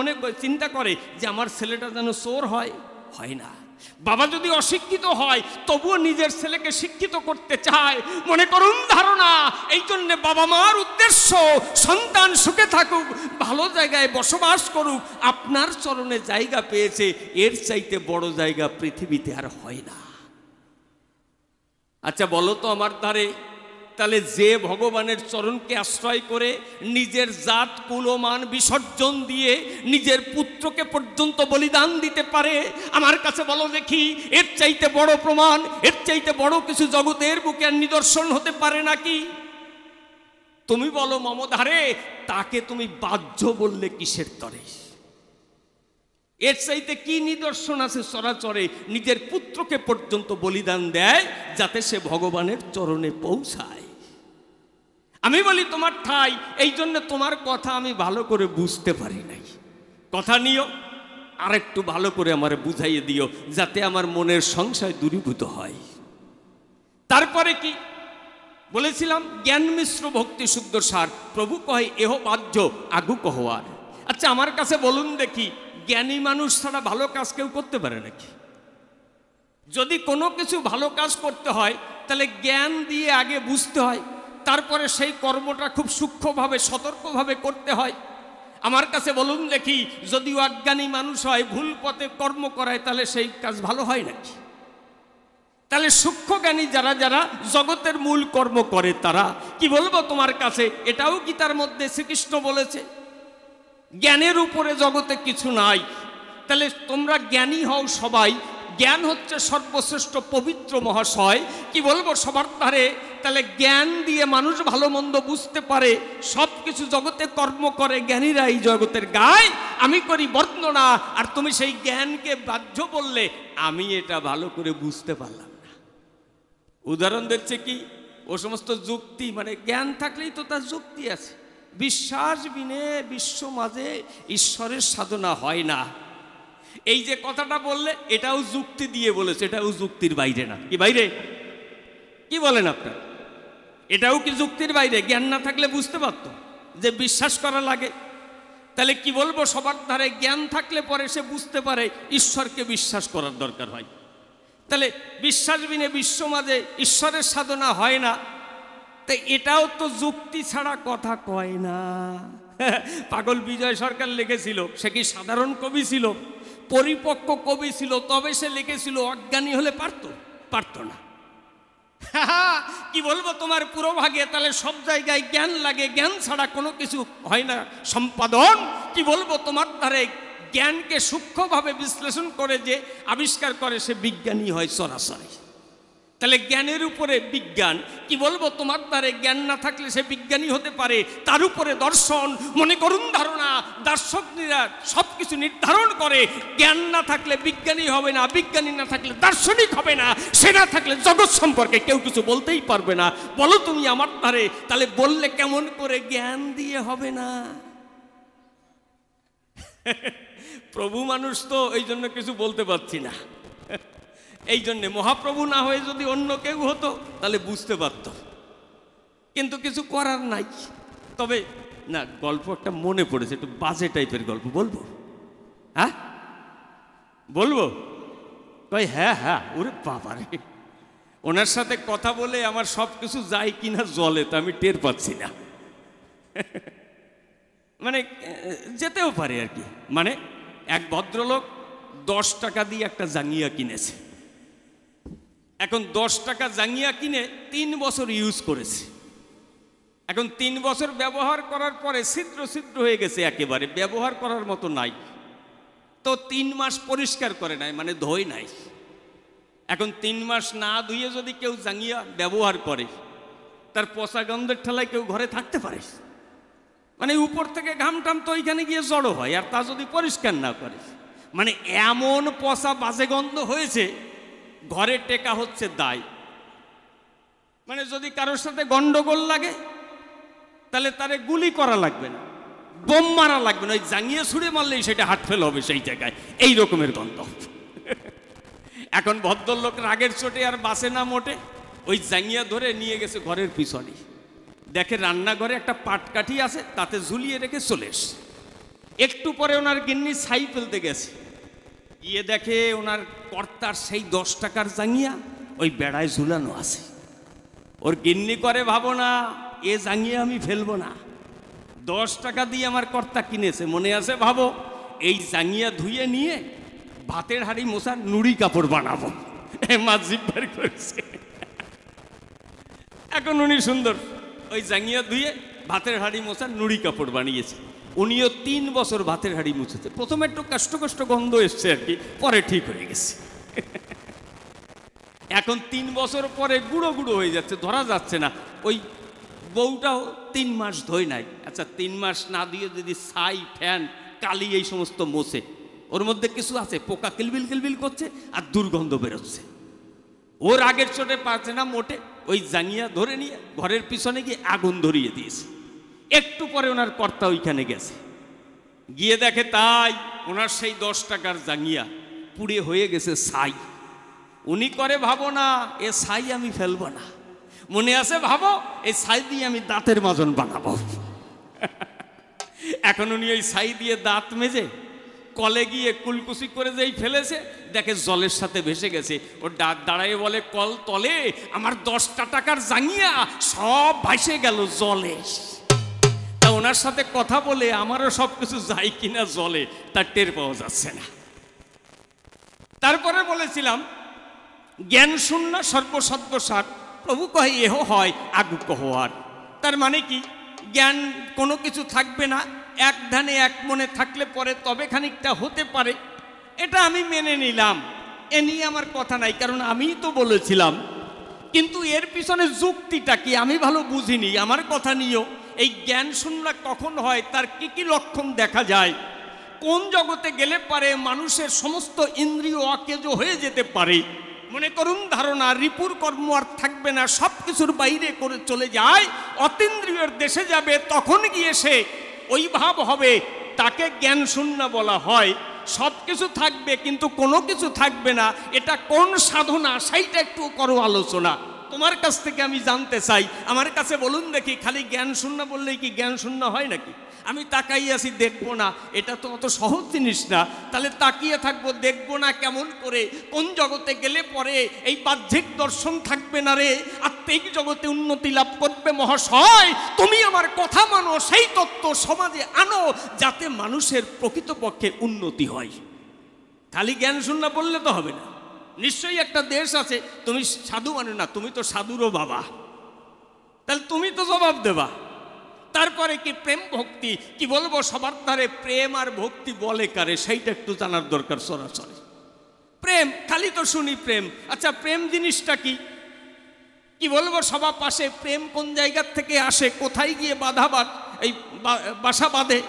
চিন্তা করে যে আমার ছেলেটা যেন চোর হয়? হয় না। বাবা যদি অশিক্ষিত হয়, তবুও নিজের ছেলেকে শিক্ষিত করতে চায়। মনে করুন ধারণা, এই জন্যে বাবা মার উদ্দেশ্য সন্তান সুখে থাকুক, ভালো জায়গায় বসবাস করুক। আপনার চরণে জায়গা পেয়েছে, এর চাইতে বড় জায়গা পৃথিবীতে আর হয় না। আচ্ছা বলো তো আমার ধারে, তাহলে যে ভগবানের চরণকে আশ্রয় করে নিজের জাত কুলমান বিসর্জন দিয়ে নিজের পুত্রকে পর্যন্ত বলিদান দিতে পারে, আমার কাছে বলো দেখি, এর চাইতে বড় প্রমাণ, এর চাইতে বড় কিছু জগতের বুকে আর নিদর্শন হতে পারে নাকি? তুমি বলো মমধারে, তাকে তুমি বাহ্য বললে কিসের তরে? এর চাইতে কি নিদর্শন আছে চরাচরে? নিজের পুত্রকে পর্যন্ত বলিদান দেয় যাতে সে ভগবানের চরণে পৌঁছায়। আমি বলি তোমার ঠাই, এই জন্য তোমার কথা আমি ভালো করে বুঝতে পারি নাই। কথা নিও, আর একটু ভালো করে আমার বুঝাইয়ে দিও, যাতে আমার মনের সংশয় দূরীভূত হয়। তারপরে কি বলেছিলাম? জ্ঞান মিশ্র ভক্তি শুদ্ধ সার, প্রভু কয় এহ বাহ্য আগু কহওয়ার। আচ্ছা আমার কাছে বলুন দেখি, জ্ঞানী মানুষ ছাড়া ভালো কাজ কেউ করতে পারে নাকি? যদি কোনো কিছু ভালো কাজ করতে হয়, তাহলে জ্ঞান দিয়ে আগে বুঝতে হয়, তারপরে সেই কর্মটা খুব সূক্ষ্মভাবে সতর্কভাবে করতে হয়। আমার কাছে বলুন দেখি, যদি অজ্ঞানী মানুষ হয়, ভুল পথে কর্ম করায়, তাহলে সেই কাজ ভালো হয় নাকি? তাহলে সূক্ষ্ম জ্ঞানী যারা যারা জগতের মূল কর্ম করে, তারা কি বলবো তোমার কাছে, এটাও গীতার মধ্যে শ্রীকৃষ্ণ বলেছে, জ্ঞানের উপরে জগতে কিছু নাই। তাহলে তোমরা জ্ঞানী হও সবাই, জ্ঞান হচ্ছে সর্বশ্রেষ্ঠ পবিত্র মহাশয়। কি বলবো সবার ধারে, তাহলে জ্ঞান দিয়ে মানুষ ভালো মন্দ বুঝতে পারে, সব কিছু জগতে কর্ম করে জ্ঞানীরা এই জগতের গায়। আমি করি বর্ণনা, আর তুমি সেই জ্ঞানকে বাহ্য বললে, আমি এটা ভালো করে বুঝতে পারলাম না। উদাহরণ দিচ্ছে কি, ও সমস্ত যুক্তি, মানে জ্ঞান থাকলেই তো তার যুক্তি আছে। বিশ্বাস বিনে বিশ্ব মাঝে ঈশ্বরের সাধনা হয় না। এই যে কথাটা বললে, এটাও যুক্তি দিয়ে বলেছে, এটাও যুক্তির বাইরে না। কি বাইরে? কি বলেন আপনার? এটাও কি যুক্তির বাইরে? জ্ঞান না থাকলে বুঝতে পারতো যে বিশ্বাস করা লাগে। তাহলে কি বলবো সবার ধারে, জ্ঞান থাকলে পরে সে বুঝতে পারে ঈশ্বরকে বিশ্বাস করার দরকার হয়। তাহলে বিশ্বাস বিনে বিশ্ব মাঝে ঈশ্বরের সাধনা হয় না, তাই এটাও তো যুক্তি ছাড়া কথা কয় না। পাগল বিজয় সরকার লিখেছিল, সে কি সাধারণ কবি ছিল? পরিপক্ক কবি ছিল, তবে সে লিখেছিল। অজ্ঞানী হলে পারতো না। কি বলবো তোমার পুরো ভাগে, তাহলে সব জায়গায় জ্ঞান লাগে, জ্ঞান ছাড়া কোনো কিছু হয় না সম্পাদন। কি বলবো তোমার ধারে, জ্ঞানকে সূক্ষ্মভাবে বিশ্লেষণ করে যে আবিষ্কার করে সে বিজ্ঞানী হয় সরাসরি। তাহলে জ্ঞানের উপরে বিজ্ঞান। কি বলবো তোমার দ্বারে, জ্ঞান না থাকলে সে বিজ্ঞানী হতে পারে, তার উপরে দর্শন, মনে করুন ধারণা। দার্শনিকরা সব কিছু নির্ধারণ করে, জ্ঞান না থাকলে বিজ্ঞানী হবে না, বিজ্ঞানী না থাকলে দার্শনিক হবে না, সে না থাকলে জগৎ সম্পর্কে কেউ কিছু বলতেই পারবে না। বলো তুমি আমার দ্বারে, তাহলে বললে কেমন করে? জ্ঞান দিয়ে হবে না। প্রভু মানুষ তো এই জন্য কিছু বলতে পারছি না। এই জন্যে মহাপ্রভু না হয়ে যদি অন্য কেউ হতো তাহলে বুঝতে পারত, কিন্তু কিছু করার নাই। তবে না, গল্প একটা মনে পড়েছে, একটু বাজে টাইপের গল্প বলবো। হ্যাঁ বলবো? কই হ্যাঁ, ওরে বাবারে, ওনার সাথে কথা বলে আমার সব কিছু যায় কিনা জলে, তা আমি টের পাচ্ছি না। মানে যেতেও পারে আর কি। মানে এক ভদ্রলোক 10 টাকা দিয়ে একটা জাঙ্গিয়া কিনেছে। এখন 10 টাকা জাঙ্গিয়া কিনে 3 বছর ইউজ করেছে। এখন 3 বছর ব্যবহার করার পরে ছিদ্র হয়ে গেছে, একেবারে ব্যবহার করার মতো নাই। তো 3 মাস পরিষ্কার করে নাই, মানে ধোয় নাই। এখন 3 মাস না ধুয়ে যদি কেউ জাঙ্গিয়া ব্যবহার করে, তার পচা গন্ধের ঠেলায় কেউ ঘরে থাকতে পারে? মানে উপর থেকে ঘামটাম তো ওইখানে গিয়ে জড়ো হয়, আর তা যদি পরিষ্কার না করে, মানে এমন পচা বাজে গন্ধ হয়েছে, ঘরে টেকা হচ্ছে দায়। মানে যদি কারোর সাথে গন্ডগোল লাগে, তাহলে তারে গুলি করা লাগবে না, বোম মারা লাগবে না, ওই জাঙ্গিয়ে ছুঁড়ে মারলেই সেটা হাট ফেল হবে সেই জায়গায়। এই রকমের গন্ধ। এখন ভদ্রলোক রাগের চোটে আর বাসে না মোটে, ওই জাঙ্গিয়া ধরে নিয়ে গেছে ঘরের পিছনে। দেখে রান্নাঘরে একটা পাটকাঠি আছে, তাতে ঝুলিয়ে রেখে চলে এসে। একটু পরে ওনার গিন্নি ছাই ফেলতে গেছে, গিয়ে দেখে ওনার কর্তার সেই 10 টাকার জাঙ্গিয়া ওই বেড়ায় ঝুলানো আছে। ওর গিন্নি করে, ভাবো না, এ জাঙ্গিয়া আমি ফেলবো না, 10 টাকা দিয়ে আমার কর্তা কিনেছে, মনে আছে, ভাবো এই জাঙ্গিয়া ধুয়ে নিয়ে ভাতের হাঁড়ি মোছার নুড়ি কাপড় বানাবো। মাঝিব বের করেছে। এখন উনি সুন্দর ওই জাঙ্গিয়া ধুয়ে ভাতের হাঁড়ি মোছার নুড়ি কাপড় বানিয়েছে। উনিও 3 বছর ভাতের হাঁড়ি মুছেছে। প্রথমে একটু কষ্ট গন্ধ এসছে আর কি, পরে ঠিক হয়ে গেছে। এখন 3 বছর পরে গুঁড়ো হয়ে যাচ্ছে, ধরা যাচ্ছে না। ওই বউটাও 3 মাস ধোয় নাই। আচ্ছা, 3 মাস না দিয়ে যদি ছাই, ফ্যান, কালি এই সমস্ত মোছে, ওর মধ্যে কিছু আছে, পোকা কিলবিল করছে আর দুর্গন্ধ বেরোচ্ছে। ওর আগের চোটে পাচ্ছে না মোটে, ওই জাঙ্গিয়া ধরে নিয়ে ঘরের পিছনে গিয়ে আগুন ধরিয়ে দিয়েছে। একটু পরে ওনার কর্তা ওইখানে গেছে, গিয়ে দেখে তাই ওনার সেই 10 টাকার জাঙ্গিয়া পুড়ে হয়ে গেছে ছাই। উনি করে, ভাবো না, এ ছাই আমি ফেলবো না, মনে আছে, ভাবো এই ছাই দিয়ে আমি দাঁতের মাজন বানাবো। এখন উনি ওই ছাই দিয়ে দাঁত মেজে কলে গিয়ে কুলকুচি করে যেই ফেলেছে, দেখে জলের সাথে ভেসে গেছে। ওর দাঁড়ায় বলে, কল তলে আমার 10 টাকার জাঙ্গিয়া সব ভাসে গেল জলে। তা ওনার সাথে কথা বলে আমারও সব কিছু যায় কিনা জলে, তার টের পাওয়া যাচ্ছে না। তারপরে বলেছিলাম, জ্ঞান শূন্য সর্বসত্বসার, প্রভু কহে এহ হয় আগু কহার। তার মানে কি, জ্ঞান কোনো কিছু থাকবে না, এক ধ্যানে এক মনে থাকলে পরে তবে খানিকটা হতে পারে। এটা আমি মেনে নিলাম, এ নিয়ে আমার কথা নাই, কারণ আমিই তো বলেছিলাম। কিন্তু এর পিছনে যুক্তিটা কি আমি ভালো বুঝিনি। আমার কথা নিয়েও এই জ্ঞান শূন্য কখন হয়, তার কি কি লক্ষণ দেখা যায়, কোন জগতে গেলে পারে মানুষের সমস্ত ইন্দ্রিয় অকেজো হয়ে যেতে পারে। মনে করুন ধারণা রিপুর কর্ম আর থাকবে না, সব কিছুর বাইরে করে চলে যায়, অতীন্দ্রিয়ের দেশে যাবে, তখন গিয়ে সে ওই ভাব হবে, তাকে জ্ঞান শূন্য বলা হয়। সব কিছু থাকবে কিন্তু কোনো কিছু থাকবে না, এটা কোন সাধনা সেইটা একটু করো আলোচনা। তোমার কাছ থেকে আমি জানতে চাই, আমার কাছে বলুন দেখি, খালি জ্ঞান শূন্য বললেই কি জ্ঞান শূন্য হয় নাকি? আমি তাকাই আছি, দেখবো না, এটা তো অত সহজ জিনিস না। তাহলে তাকিয়ে থাকবো, দেখবো না কেমন করে? কোন জগতে গেলে পরে এই বাহ্যিক দর্শন থাকবে না রে, আত্মিক জগতে উন্নতি লাভ করবে মহাশয়। তুমি আমার কথা মানো, সেই তত্ত্ব সমাজে আনো, যাতে মানুষের প্রকৃতপক্ষে উন্নতি হয়। খালি জ্ঞান শূন্য বললে তো হবে না। নিশ্চয়ই একটা দেশ আছে, তুমি সাধু মানে না, তুমি তো সাধুরও বাবা, তাহলে তুমি তো জবাব দেবা। তারপরে কি প্রেম ভক্তি, কি বলবো, সবার ধারে প্রেম আর ভক্তি বলে কারে, সেইটা একটু জানার দরকার। সরাসরি প্রেম খালি তো শুনি প্রেম, আচ্ছা প্রেম জিনিসটা কি? কি বলবো, সবার পাশে প্রেম কোন জায়গার থেকে আসে, কোথায় গিয়ে বাসা বাঁধে,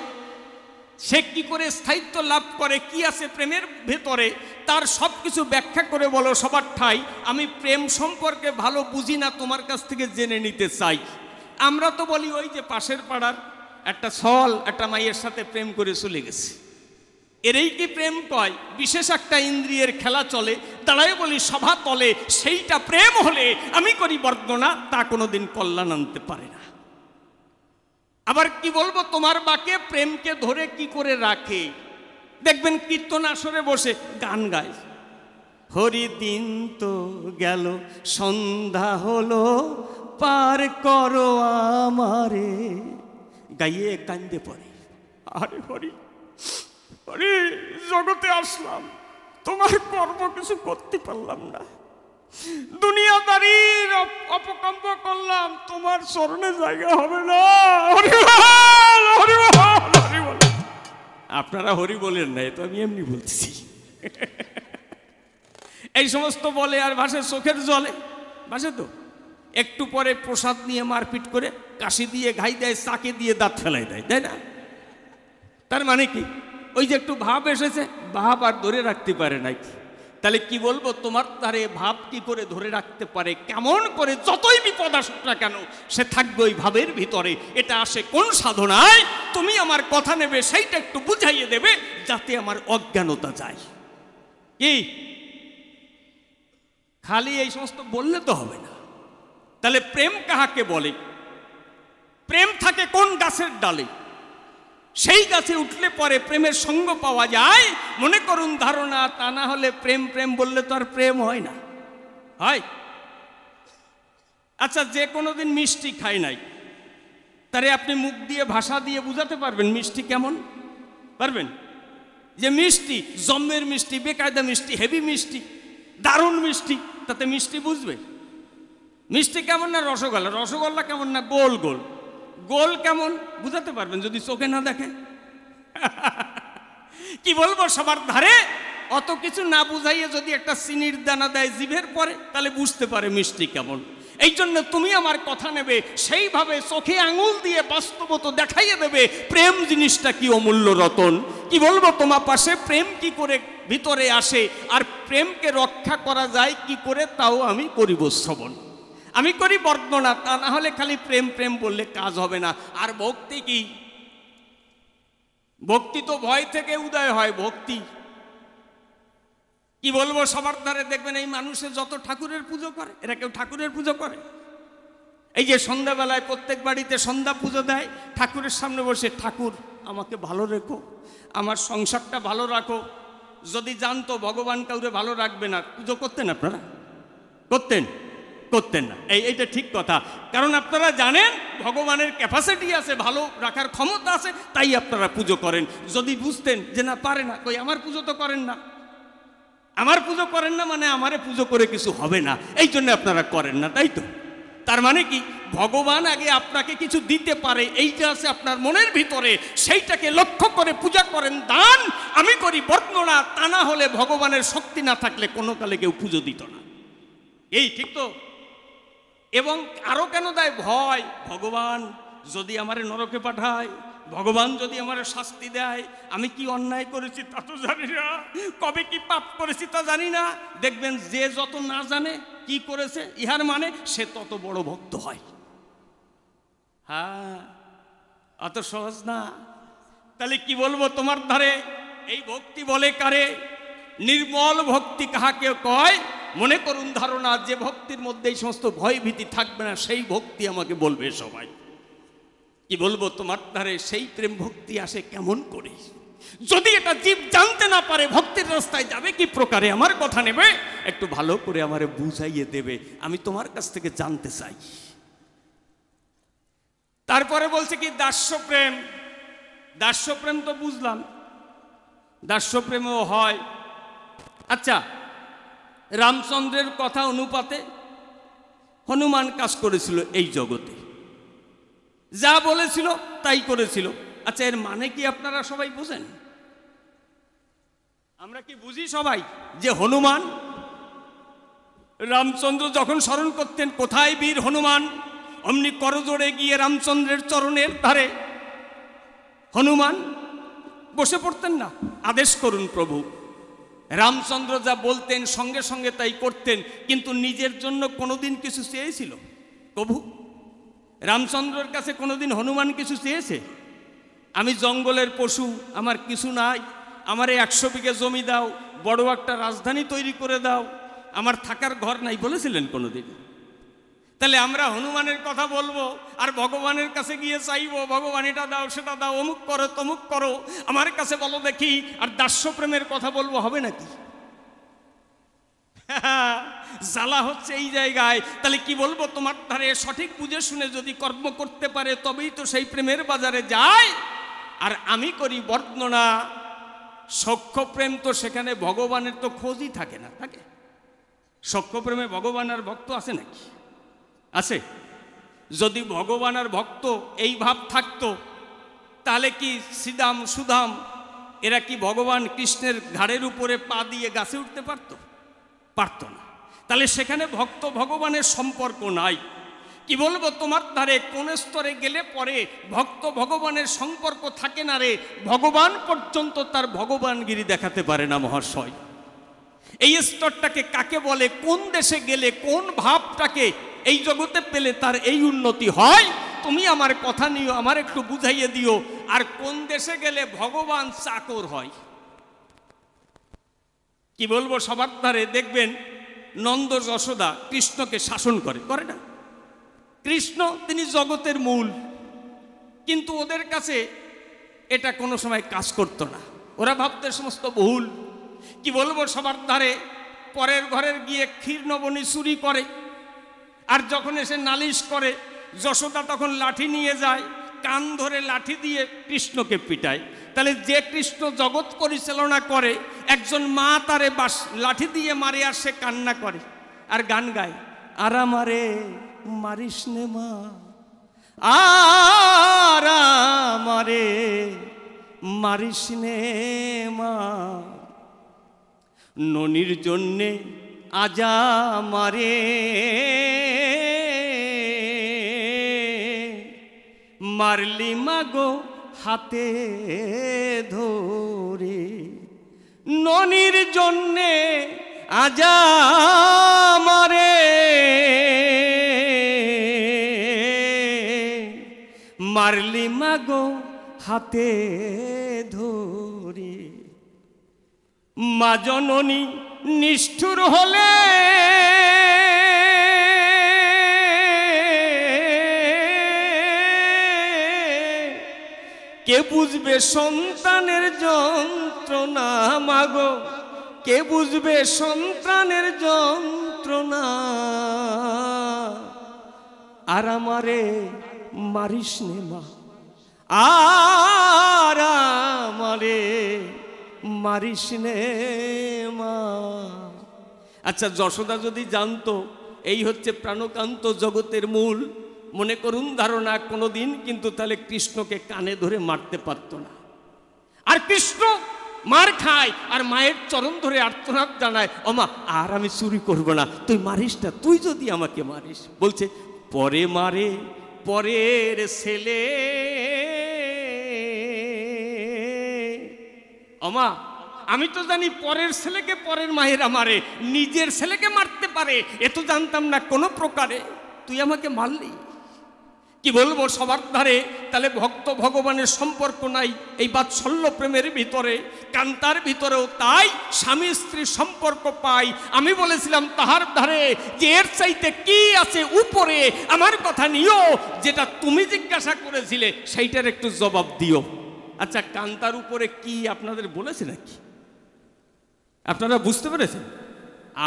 সে কি করে স্থায়িত্ব লাভ করে, কি আছে প্রেমের ভেতরে, তার সব কিছু ব্যাখ্যা করে বলো সবার ঠাই। আমি প্রেম সম্পর্কে ভালো বুঝি না, তোমার কাছ থেকে জেনে নিতে চাই। আমরা তো বলি ওই যে পাশের পাড়ার একটা ছল একটা মাইয়ের সাথে প্রেম করে চলে গেছে, এরই কি প্রেম কয়? বিশেষ একটা ইন্দ্রিয়ের খেলা চলে, দাঁড়ায় বলি সভা তলে, সেইটা প্রেম হলে আমি করি বর্ণনা, তা কোনোদিন কল্যাণ আনতে পারে না। আবার কি বলবো, তোমার বাকে প্রেমকে ধরে কি করে রাখে, দেখবেন কীর্তন আসরে বসে গান গায়, হরি দিন তো গেল সন্ধ্যা হলো পার করো আমারে, গাইয়ে কান্দে পড়ে, আরে হরি হরি, জগতে আসলাম, তোমার কর্ম কিছু করতে পারলাম না, দুনিয়াদারির অপকম্প করলাম, তোমার চরণে জায়গা হবে না, হরি বল, হরি বল, হরি বল। আপনারা হরি বলেন না, তো আমি এমনি বলতেছি। এই সমস্ত বলে আর ভাসে চোখের জলে, ভাসে তো। একটু পরে প্রসাদ নিয়ে মারপিট করে কাশি দিয়ে ঘাই দেয়, চাকে দিয়ে দাঁত ফেলাই দেয়, তাই না? তার মানে কি, ওই যে একটু ভাব এসেছে, ভাব আর ধরে রাখতে পারে নাই। তাহলে কি বলবো, তোমার ধারে ভাব কি করে ধরে রাখতে পারে, কেমন করে? যতই বিপদ আসুক না কেন, সে থাকবে ওই ভাবের ভিতরে। এটা আসে কোন সাধনায়? তুমি আমার কথা নেবে, সেইটা একটু বুঝাইয়ে দেবে, যাতে আমার অজ্ঞানতা যায়। কি খালি এই সমস্ত বললে তো হবে না। তাহলে প্রেম কাহাকে বলে? প্রেম থাকে কোন গাছের ডালে, সেই গাছে উঠলে পরে প্রেমের সঙ্গ পাওয়া যায়। মনে করুন ধারণা, তা না হলে প্রেম প্রেম বললে তো আর প্রেম হয় না, হয়? আচ্ছা, যে কোনোদিন মিষ্টি খায় নাই, তারে আপনি মুখ দিয়ে ভাষা দিয়ে বুঝাতে পারবেন মিষ্টি কেমন? পারবেন? যে মিষ্টি, জম্মের মিষ্টি, বেকায়দা মিষ্টি, হেভি মিষ্টি, দারুণ মিষ্টি, তাতে মিষ্টি বুঝবে? মিষ্টি কেমন না রসগোল্লা, রসগোল্লা কেমন না গোল গোল, গোল কেমন বুঝাতে পারবেন যদি চোখে না দেখে? কি বলবো, সবার ধারে অত কিছু না বুঝাইয়ে যদি একটা চিনির দানা দেয় জিভের পরে, তাহলে বুঝতে পারে মিষ্টি কেমন। এই জন্য তুমি আমার কথা নেবে, সেইভাবে চোখে আঙুল দিয়ে বাস্তবত দেখাইয়ে দেবে প্রেম জিনিসটা কি অমূল্য রতন। কি বলবো, তোমার পাশে প্রেম কি করে ভিতরে আসে, আর প্রেমকে রক্ষা করা যায় কি করে, তাও আমি করিব শ্রবণ, আমি করি বর্ণনা। তা না হলে খালি প্রেম প্রেম বললে কাজ হবে না। আর ভক্তি কি? ভক্তি তো ভয় থেকে উদয় হয়। ভক্তি কি বলবো, সবার ধারে দেখবেন এই মানুষের যত ঠাকুরের পুজো করে, এরা কেউ ঠাকুরের পুজো করে? এই যে সন্ধ্যাবেলায় প্রত্যেক বাড়িতে সন্ধ্যা পুজো দেয়, ঠাকুরের সামনে বসে, ঠাকুর আমাকে ভালো রেখো, আমার সংসারটা ভালো রাখো। যদি জানতো ভগবান কাউরে ভালো রাখবে না, পুজো করতেন আপনারা? করতেন? করতেন না। এইটা ঠিক কথা, কারণ আপনারা জানেন ভগবানের ক্যাপাসিটি আছে, ভালো রাখার ক্ষমতা আছে, তাই আপনারা পুজো করেন। যদি বুঝতেন যে না পারে না, কই আমার পুজো তো করেন না, আমার পুজো করেন না মানে আমারে পুজো করে কিছু হবে না, এই জন্য আপনারা করেন না, তাই তো? তার মানে কি, ভগবান আগে আপনাকে কিছু দিতে পারে, এইটা আছে আপনার মনের ভিতরে, সেইটাকে লক্ষ্য করে পূজা করেন, দান। আমি করি বর্ণনা, তা না হলে ভগবানের শক্তি না থাকলে কোনো কালে কেউ পুজো দিত না। এই ঠিক তো? এবং আরো কেন দেয় ভয়, ভগবান যদি আমারে নরকে পাঠায়, ভগবান যদি আমার শাস্তি দেয়, আমি কি অন্যায় করেছি তা তো জানি না, কবে কি পাপ করেছি তা জানি না। দেখবেন যে যত না জানে কি করেছে ইহার মানে, সে তত বড় ভক্ত হয়। হ্যাঁ, অত সহজ না। তাহলে কি বলবো তোমার ধারে, এই ভক্তি বলে কারে? নির্মল ভক্তি কাহাকে কয়? মনে করুন ধারণা যে ভক্তির মধ্যে এই সমস্ত ভয় ভীতি থাকবে না, সেই ভক্তি আমাকে বলবে সবাই। কি বলবো তোমার ধারে, সেই প্রেম ভক্তি আসে কেমন করে? যদি এটা জীব জানতে না পারে ভক্তির রাস্তায় যাবে কি প্রকারে, আমার কথা নেবে, একটু ভালো করে আমারে বুঝাইয়ে দেবে, আমি তোমার কাছ থেকে জানতে চাই। তারপরে বলছে কি দাস্য প্রেম। দাস্য প্রেম তো বুঝলাম, দাস্য প্রেমও হয়। আচ্ছা, রামচন্দ্রের কথা অনুপাতে হনুমান কাজ করেছিল এই জগতে, যা বলেছিল তাই করেছিল। আচ্ছা, এর মানে কি আপনারা সবাই বুঝেন? আমরা কি বুঝি সবাই যে হনুমান, রামচন্দ্র যখন স্মরণ করতেন কোথায় বীর হনুমান, অমনি করজোড়ে গিয়ে রামচন্দ্রের চরণের ধারে হনুমান বসে পড়তেন না, আদেশ করুন প্রভু। রামচন্দ্র যা বলতেন সঙ্গে সঙ্গে তাই করতেন, কিন্তু নিজের জন্য কোনোদিন কিছু চেয়েছিল প্রভু? রামচন্দ্রের কাছে কোনোদিন হনুমান কিছু চেয়েছে? আমি জঙ্গলের পশু, আমার কিছু নাই, আমারে 100 বিঘে জমি দাও, বড় একটা রাজধানী তৈরি করে দাও, আমার থাকার ঘর নাই, বলেছিলেন কোনোদিন? তাহলে আমরা হনুমানের কথা বলবো আর ভগবানের কাছে গিয়ে চাইবো, ভগবান এটা দাও সেটা দাও, অমুক করো তমুক করো, আমার কাছে বলো দেখি, আর দাস্য প্রেমের কথা বলবো, হবে নাকি? জ্বালা হচ্ছে এই জায়গায়। তাহলে কি বলবো তোমার ধারে, সঠিক বুঝে শুনে যদি কর্ম করতে পারে তবেই তো সেই প্রেমের বাজারে যায়। আর আমি করি বর্ণনা, সখ্য প্রেম, তো সেখানে ভগবানের তো খোঁজই থাকে না, থাকে? সখ্য প্রেমে ভগবান আর ভক্ত আছে নাকি? আছে? যদি ভগবান আর ভক্ত এই ভাব থাকতো, তাহলে কি শ্রীদাম সুদাম এরা কি ভগবান কৃষ্ণের ঘাড়ের উপরে পা দিয়ে গাছে উঠতে পারতো? পারতো না। তাহলে সেখানে ভক্ত ভগবানের সম্পর্ক নাই। কি বলবো তোমার ধারে, কোন স্তরে গেলে পরে ভক্ত ভগবানের সম্পর্ক থাকে না রে, ভগবান পর্যন্ত তার ভগবানগিরি দেখাতে পারে না মহাশয়। এই স্তরটাকে কাকে বলে? কোন দেশে গেলে কোন ভাবটাকে এই জগতে পেলে তার এই উন্নতি হয়, তুমি আমার কথা নিও, আমার একটু বুঝাইয়ে দিও। আর কোন দেশে গেলে ভগবান চাকর হয়? কি বলবো সবার ধারে দেখবেন নন্দ যশোদা কৃষ্ণকে শাসন করে না? কৃষ্ণ তিনি জগতের মূল, কিন্তু ওদের কাছে এটা কোনো সময় কাজ করতো না, ওরা ভাবতে সমস্ত ভুল। কি বলবো সবার ধারে পরের ঘরের গিয়ে ক্ষীর নবনী চুরি করে, আর যখন এসে নালিশ করে যশোদা তখন লাঠি নিয়ে যায়, কান ধরে লাঠি দিয়ে কৃষ্ণকে পিটায়। তাহলে যে কৃষ্ণ জগৎ পরিচালনা করে, একজন মা তারে লাঠি দিয়ে মারে আর সে কান্না করে আর গান গায়, আর আমারে মারিস নে মা, আর আমারে মারিস নে মা, ননির জন্যে আজা মারে, মারলি মাগো হাতে ধরে, ননির জন্যে আজা মারে, মারলি মাগো হাতে ধরে, মা জননী নিষ্ঠুর হলে কে বুঝবে সন্তানের যন্ত্রণা, মাগো কে বুঝবে সন্তানের যন্ত্রণা, আর আমারে মারিস নে মা, আর আমারে মারিস নে মা। আচ্ছা, যশোদা যদি জানতো এই হচ্ছে প্রাণকান্ত জগতের মূল। মনে করুন ধারণা কোনোদিন কিন্তু তাহলে কৃষ্ণকে কানে ধরে মারতে পারত না। আর কৃষ্ণ মার খায় আর মায়ের চরণ ধরে আর্তনাদ জানায়, ওমা আর আমি চুরি করব না, তুই মারিস না, তুই যদি আমাকে মারিস। বলছে পরে মারে পরের ছেলে, ওমা আমি তো জানি পরের ছেলেকে পরের মায়েরা মারে, নিজের ছেলেকে মারতে পারে এ তো জানতাম না কোনো প্রকারে, তুই আমাকে মারলি। কি বলবো সবার ধারে তাহলে ভক্ত ভগবানের সম্পর্ক নাই এই বাৎসল্য প্রেমের ভিতরে, কান্তার ভিতরেও তাই স্বামী স্ত্রীর সম্পর্ক পাই। আমি বলেছিলাম তাহার ধারে যে এর চাইতে কি আছে উপরে, আমার কথা নিও, যেটা তুমি জিজ্ঞাসা করেছিলে সেইটার একটু জবাব দিও। আচ্ছা কান্তার উপরে কি আপনাদের বলেছে নাকি? আপনারা বুঝতে পেরেছেন?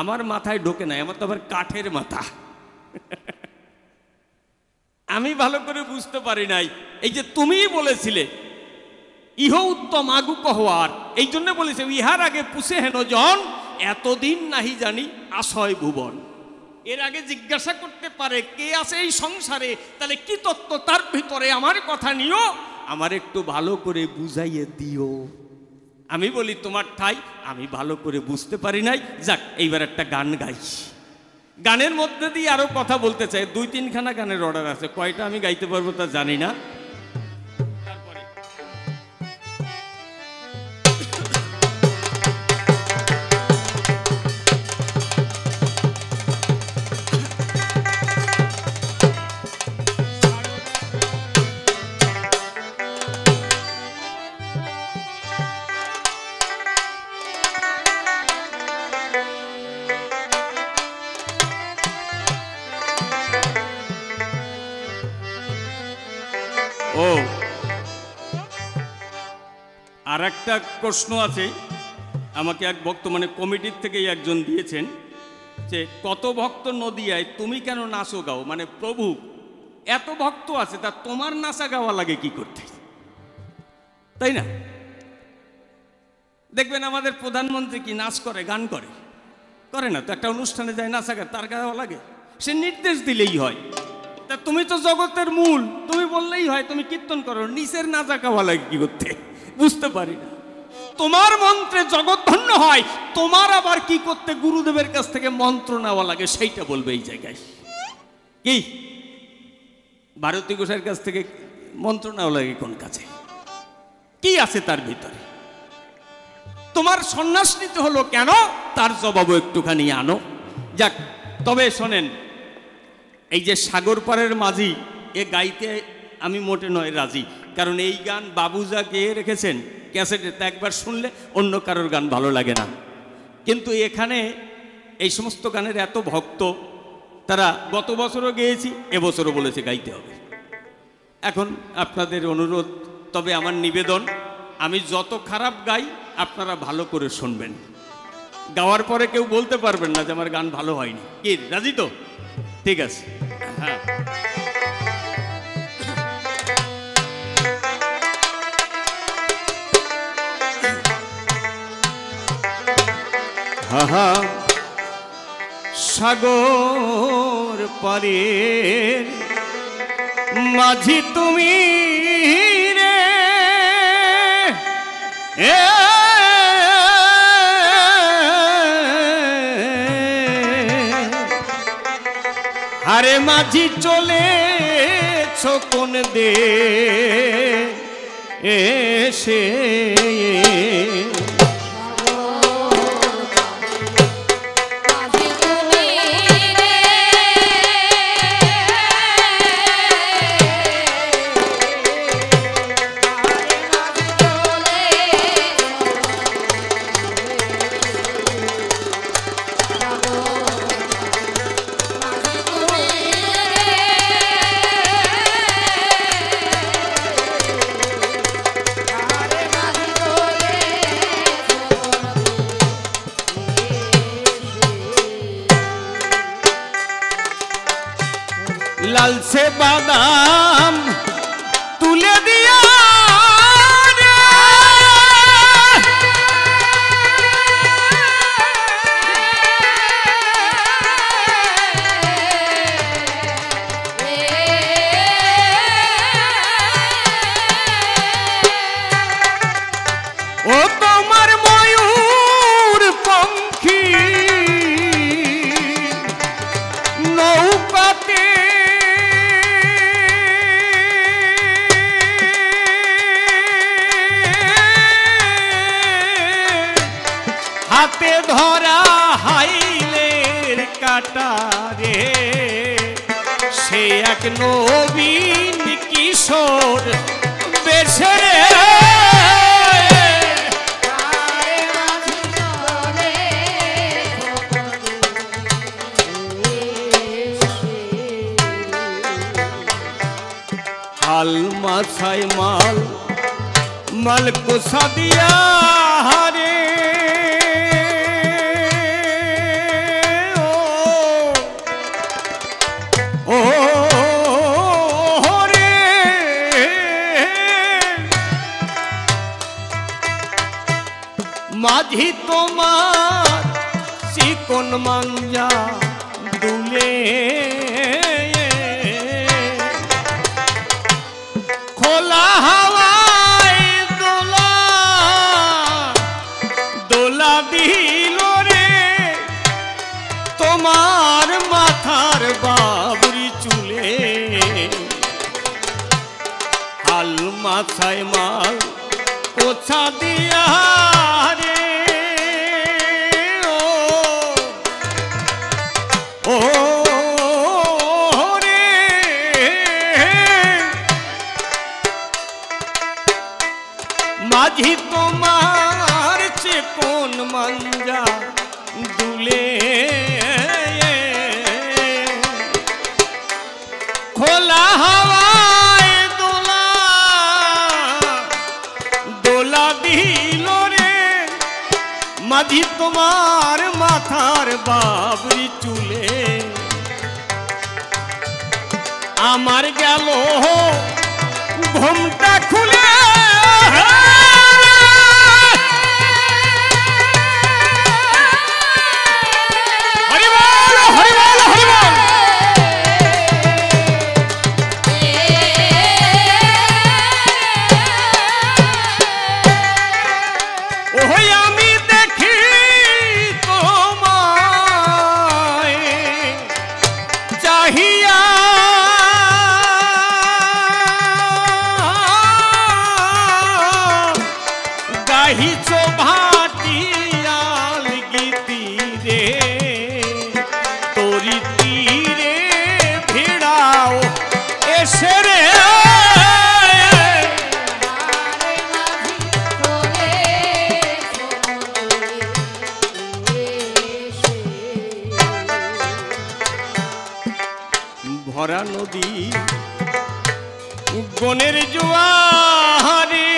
আমার মাথায় ঢোকে নাই, আমার তো আবার কাঠের মাথা। আমি ভালো করে বুঝতে পারি নাই। এই যে তুমি বলেছিলে ইহ উত্তম আগু কহওয়ার, এই জন্য বলেছে ইহার আগে পুষে হেন জন, এতদিন নাহি জানি আশয় ভুবন। এর আগে জিজ্ঞাসা করতে পারে কে আছে এই সংসারে, তাহলে কি তত্ত্ব তার ভিতরে, আমার কথা নিও, আমার একটু ভালো করে বুঝাইয়ে দিও। আমি বলি তোমার ঠাই আমি ভালো করে বুঝতে পারি নাই, যাক এইবার একটা গান গাই। গানের মধ্যে দিয়ে আরো কথা বলতে চাই, 2-3খানা গানের অর্ডার আছে, কয়টা আমি গাইতে পারবো তা জানি না। ও আর একটা প্রশ্ন আছে, আমাকে এক ভক্ত মানে কমিটির থেকেই একজন দিয়েছেন যে কত ভক্ত নদিয়ায় তুমি কেন নাচো গাও, মানে প্রভু এত ভক্ত আছে তা তোমার নাচা গাওয়া লাগে কি করতে, তাই না? দেখবেন আমাদের প্রধানমন্ত্রী কি নাচ করে, গান করে? করে না তো, একটা অনুষ্ঠানে যায় নাচা গায়, তার গাওয়া লাগে? সে নির্দেশ দিলেই হয়। তা তুমি তো জগতের মূল, তুমি বললেই হয়, তুমি কীর্তন করো, নিচের নাচা গাওয়া লাগে কি করতে? বুঝতে পারি না। তোমার মন্ত্রে জগৎ ধন্য হয়, তোমার আবার কি করতে গুরুদেবের কাছ থেকে মন্ত্র নেওয়া লাগে সেইটা বলবে এই জায়গায়। কি ভারতী ঘোষের কাছ থেকে মন্ত্র নেওয়া লাগে কোন কাছে? কি আছে তার ভিতরে? তোমার সন্ন্যাস নিতে হলো কেন, তার জবাবও একটুখানি আনো। যাক, তবে শোনেন, এই যে সাগর পাড়ের মাঝি, এ গাইতে আমি মোটে নয় রাজি, কারণ এই গান বাবুজা গেয়ে রেখেছেন ক্যাসেটে, তা একবার শুনলে অন্য কারোর গান ভালো লাগে না। কিন্তু এখানে এই সমস্ত গানের এত ভক্ত, তারা গত বছরও গেয়েছি, এবছরও বলেছে গাইতে হবে। এখন আপনাদের অনুরোধ, তবে আমার নিবেদন, আমি যত খারাপ গাই আপনারা ভালো করে শুনবেন, গাওয়ার পরে কেউ বলতে পারবেন না যে আমার গান ভালো হয়নি। কি রাজি তো? ঠিক আছে, হ্যাঁ। হাহা সাগর পারের মাঝি তুমি রে, আরে মাঝি চলেছ কোন দে এসে, লালসে বাদাম তুলে দিয়া নবীন কিশোর বেশে রে হাল মাথায় মাল মাল কোষা দিয়া হারে ও রে মাঝি তোমার চিকন মাঞ্জা দুলে খোলা হাওয়ায় দোলা দোলা দিল রে তোমার মাথার বাবরি চুলে হাল মাথায় মাল কোছা দিয়া রে ও মাঝি তোমার চিকন মাঞ্জা দুলে খোলা হাওয়ায় দোলা দোলা দিল রে মাঝি তোমার মাথার বাবরি চুলে আমার গেল ঘুমটা খুলে আমি দেখি তোমায় চাহিয়া গাহিছ ভাটিয়াল গীতি রে তোরি তীরে ভিড়াও এসে রে ভরা নদী গনের জোয়ারে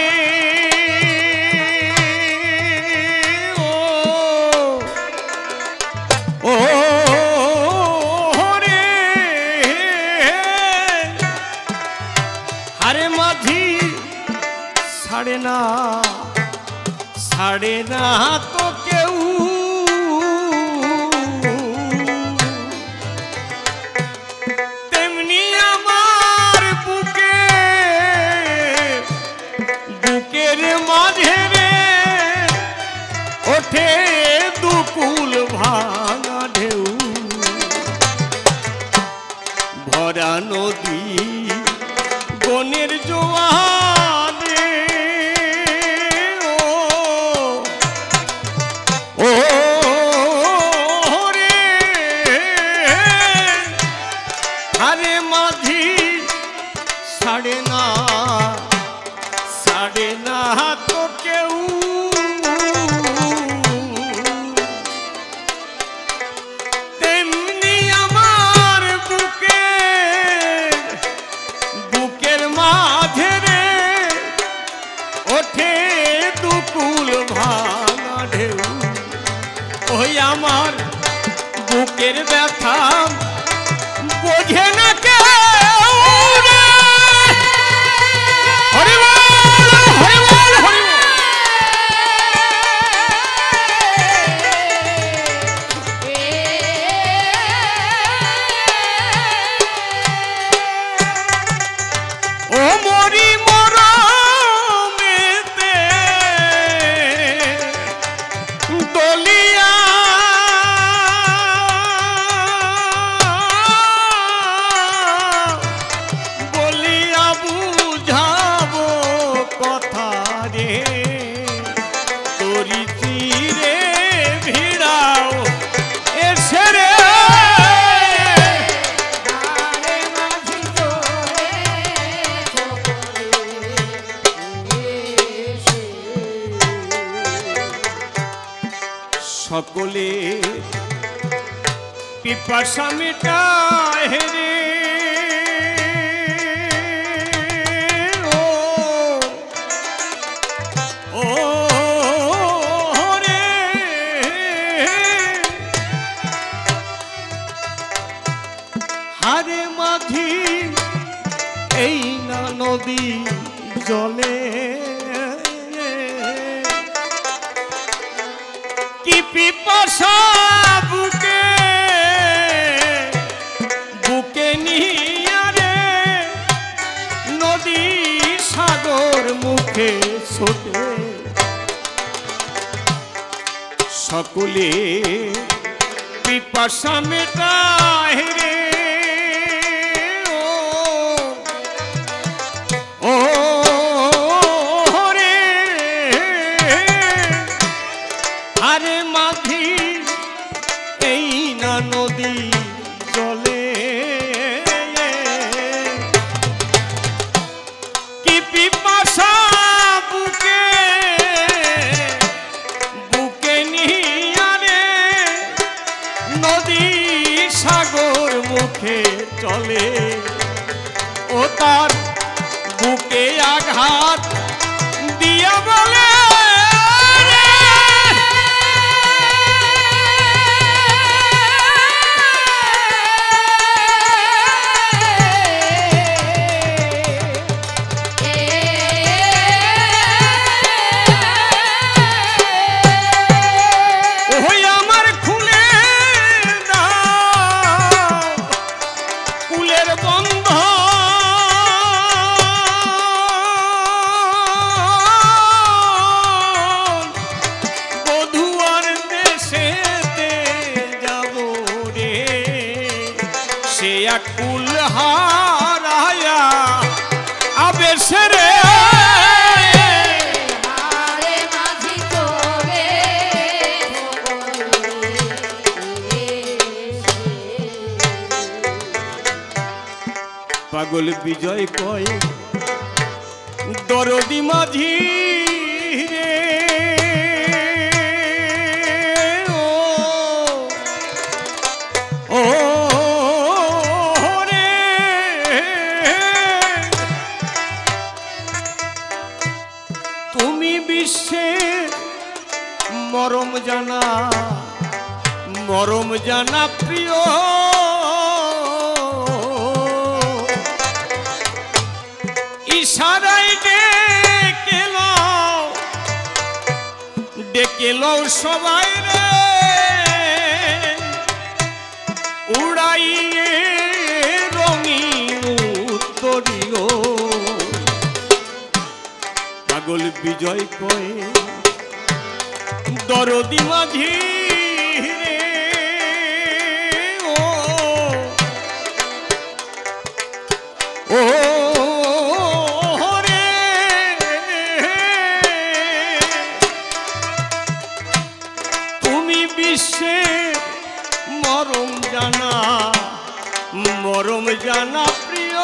ও রে হারে মাঝি ছাড়ে না তো কেউ তেমনি আমার বুকের মাঝে রে ওঠে দুকুল ভাঙা ঢেউ ভরা নদী বনের জোয়ারে ও রে আরে মাঝি ছাড়ে না তো কেউ তেমনি আমার বুকের মাঝে রে ওঠে দুকুল ভাঙা ঢেউ ওই আমার বুকের ব্যথা বোঝে না কেউ সকলে পিপাসা মেটায় রে ও ও রে হারে মাঝি এই না নদী জলে কি পিপাসা বুকে বুকে নিয়ে রে নদী সাগর মুখে ছোটে সকলে পিপাসা মেটায় রে ও রে আরে মাঝি এই না নদী জলে কি পিপাসা বুকে বুকে নিয়ে রে নদী সাগর মুখে চলে ও তার বুকে আঘাত দিয়া বলে ওই আমার খুলে দাও কুলের বন্ধ বধুয়ার দেশেতে যাব রে সে এক কুল হারায়া আবেশে রে হারে মাঝি তোরে পাগল বিজয় কয় দরদি মাঝি রে ও রে তুমি বিশ্বের মরম জানা প্রিয় ইশারায় ডেকে লও সবাই রে উড়াইয়ে রঙিন উত্তরীয় পাগল বিজয় কয়ে দরদি মাঝি রে ও রে তুমি বিশ্বের মরম জানা প্রিয়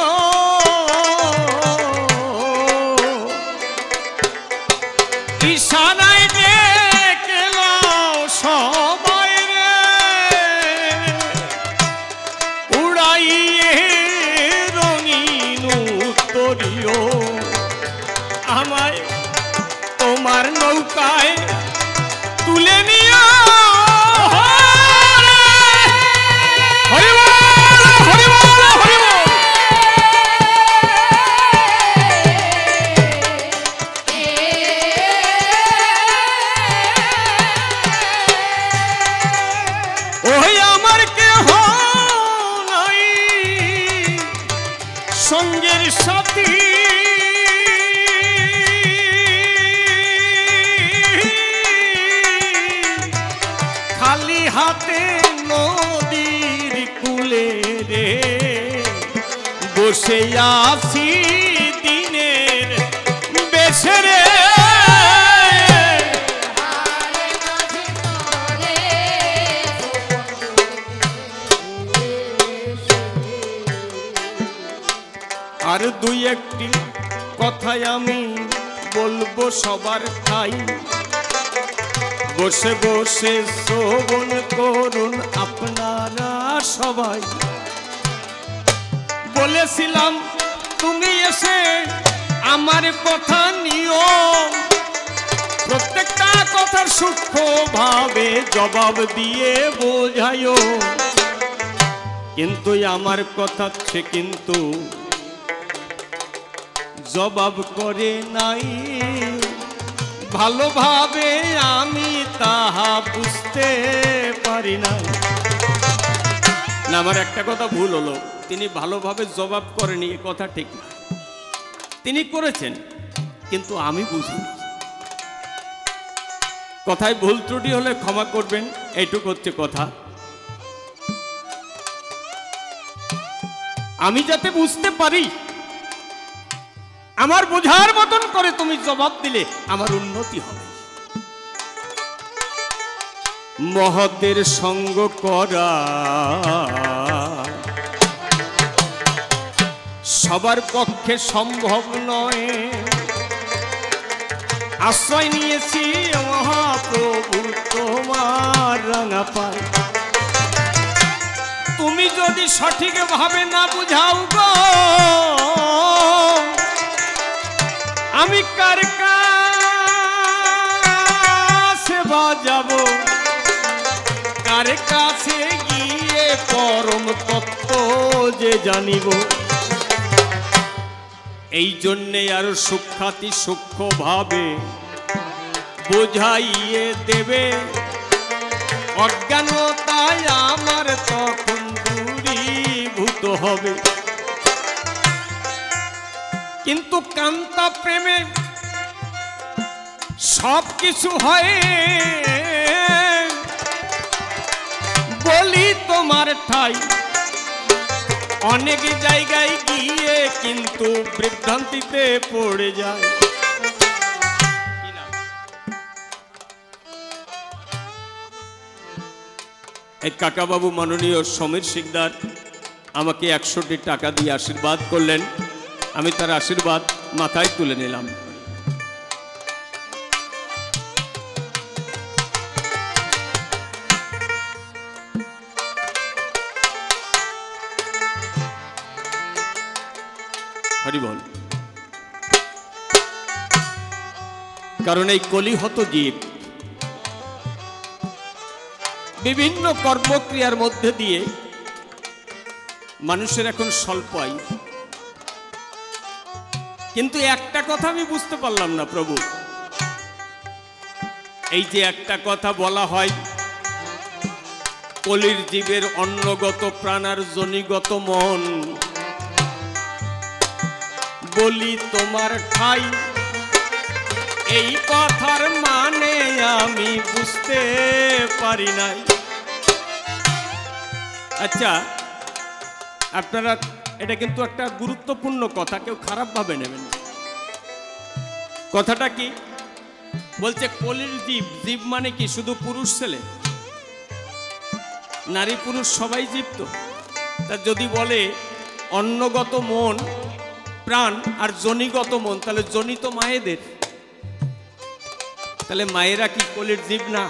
ইশারায় ডেকে লও সবাই রে উড়াইয়ে রঙিন উত্তরীয় আমায় তোমার নৌকায় তুলে নিও সঙ্গের সাথী খালি হাতে নদীর কূলে রে বসে আছি দিনের বেশে রে আর দুই একটি কথাই আমি বলবো সবার ঠাই বসে বসে শ্রবণ করুন আপনারা সবাই। বলেছিলাম তুমি এসে আমার কথা নিও, প্রত্যেকটা কথার সূক্ষ্মভাবে জবাব দিয়ে বোঝাইও। কিন্তু আমার কথা সে কিন্তু জবাব করে নাই, ভালোভাবে আমি তাহা বুঝতে পারি না। না, আমার একটা কথা ভুল হলো, তিনি ভালোভাবে জবাব করেনি এ কথা ঠিক না, তিনি করেছেন কিন্তু আমি বুঝিনি। কথায় ভুল ত্রুটি হলে ক্ষমা করবেন, এইটুকু হচ্ছে কথা। আমি যাতে বুঝতে পারি, আমার বোঝার মতন করে তুমি জবাব দিলে আমার উন্নতি হবে। মহতের সঙ্গ করা সবার পক্ষে সম্ভব নয়, আশ্রয় নিয়েছি মহাপ্রভু তোমার রাঙা পায়। তুমি যদি সঠিকভাবে না বুঝাও গো, আমি কার কাছে বাজাবো, কার কাছে গিয়ে পরম তত্ত্ব যে জানিব। এই জন্যে আরো সূক্ষ্মাতি সূক্ষ্মভাবে বোঝাইয়ে দেবে, অজ্ঞানতায় আমার তখন দূরীভূত হবে। কিন্তু কান্তা প্রেমে সব কিছু হয়, বলি তোমার ঠাই অনেক জায়গায় গিয়ে কিন্তু বিভ্রান্তিতে পড়ে যায়। এই কাকাবাবু মাননীয় সমীর শিকদার আমাকে 100টি টাকা দিয়ে আশীর্বাদ করলেন, আমি তার আশীর্বাদ মাথায় তুলে নিলাম। হরি বল। কারণ এই কলিহত জীব বিভিন্ন কর্মক্রিয়ার মধ্যে দিয়ে মানুষের এখন স্বল্প আয়ু। কিন্তু একটা কথা আমি বুঝতে পারলাম না প্রভু, এই যে একটা কথা বলা হয় কলির জীবের অন্নগত প্রাণ আর জনিগত মন, বলি তোমার ঠাই, এই কথার মানে আমি বুঝতে পারি নাই। আচ্ছা, আপনারা এটা কিন্তু একটা গুরুত্বপূর্ণ কথা, কেউ খারাপ ভাবে নেবেন। কথাটা কি বলছে? কলির জীব, জীব মানে কি শুধু পুরুষ ছেলে? নারী পুরুষ সবাই জীব তো। তা যদি বলে অন্নগত মন প্রাণ আর জনিগত মন, তাহলে জনি তো মায়েদের, তাহলে মায়েরা কি কলির জীব না?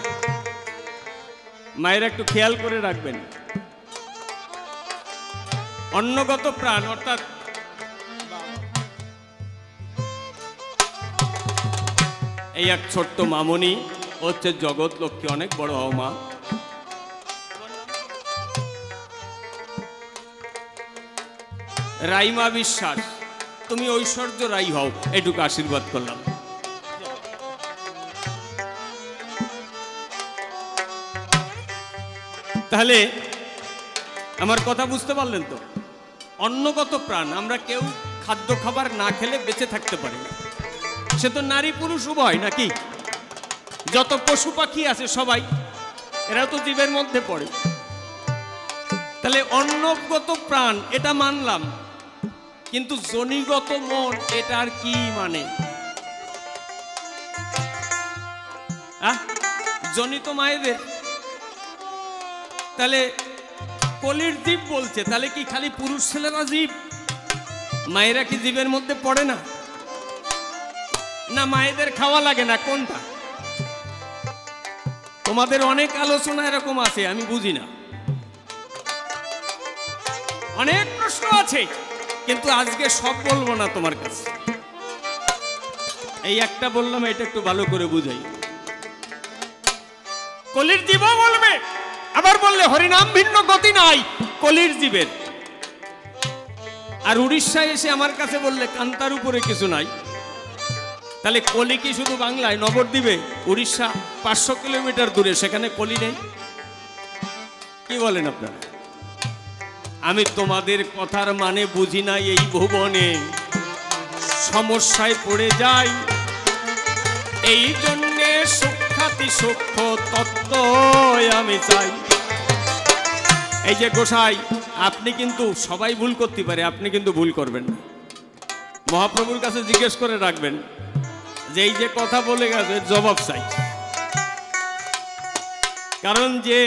মায়েরা একটু খেয়াল করে রাখবেন। অন্নগত প্রাণ অর্থাৎ এই এক ছোট্ট মামনি হচ্ছে জগৎ লক্ষ্মী, অনেক বড় হও মা। রাইমা বিশ্বাস, তুমি ঐশ্বর্য রাই হও, এটুকু আশীর্বাদ করলাম। তাহলে আমার কথা বুঝতে পারলেন তো? অন্নগত প্রাণ, আমরা কেউ খাদ্য খাবার না খেলে বেঁচে থাকতে পারি না, সে তো নারী পুরুষ উভয় নাকি? যত পশু পাখি আছে সবাই এরা তো জীবের মধ্যে পড়ে। তাহলে অন্নগত প্রাণ এটা মানলাম, কিন্তু জনিগত মন এটার কি মানে? জনি তো মায়েদের, তাহলে কলির জীব বলছে, তাহলে কি খালি পুরুষ ছেলেরা জীব? মায়েরা কি জীবের মধ্যে পড়ে না? না মায়েদের খাওয়া লাগে না? কোনটা? তোমাদের অনেক আলোচনা এরকম আছে, আমি বুঝি না, অনেক প্রশ্ন আছে, কিন্তু আজকে সব বলবো না তোমার কাছে। এই একটা বললাম, এটা একটু ভালো করে বুঝাই। কলির জীব বলবে, আবার বললে হরিনাম ভিন্ন গতি নাই কলির জীবের। আর উড়িষ্যায় এসে আমার কাছে বললে কান্তার উপরে কিছু নাই। তাহলে কলি কি শুধু বাংলায় নবদ্বীপে? উড়িষ্যা 500 কিলোমিটার দূরে, সেখানে কলি নেই? কি বলেন আপনারা? আমি তোমাদের কথার মানে বুঝি না, এই ভুবনে সমস্যায় পড়ে যাই। এই জন্যে সূক্ষ্মাতি সূক্ষ্ম তত্ত্ব আমি চাই। এই যে গোসাই, আপনি কিন্তু, সবাই ভুল করতে পারে, আপনি কিন্তু ভুল করবেন না। মহাপ্রভুর কাছে জিজ্ঞেস করে রাখবেন যে এই যে কথা বলে গেছে জবাব চাই। কারণ যে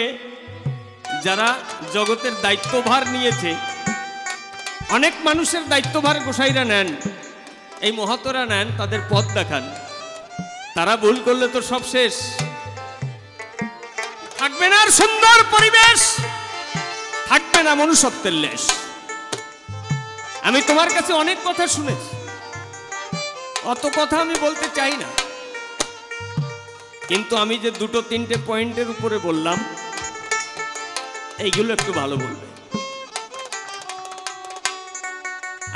যারা জগতের দায়িত্বভার নিয়েছে, অনেক মানুষের দায়িত্বভার গোসাইরা নেন, এই মহাতরা নেন, তাদের পথ দেখান। তারা ভুল করলে তো সব শেষ, থাকবে না আর সুন্দর পরিবেশ, থাকবে না মনুষ্যত্বের লেশ। আমি তোমার কাছে অনেক কথা শুনেছি, অত কথা আমি বলতে চাই না, কিন্তু আমি যে 2-3টে পয়েন্টের উপরে বললাম, এইগুলো একটু ভালো বলবে।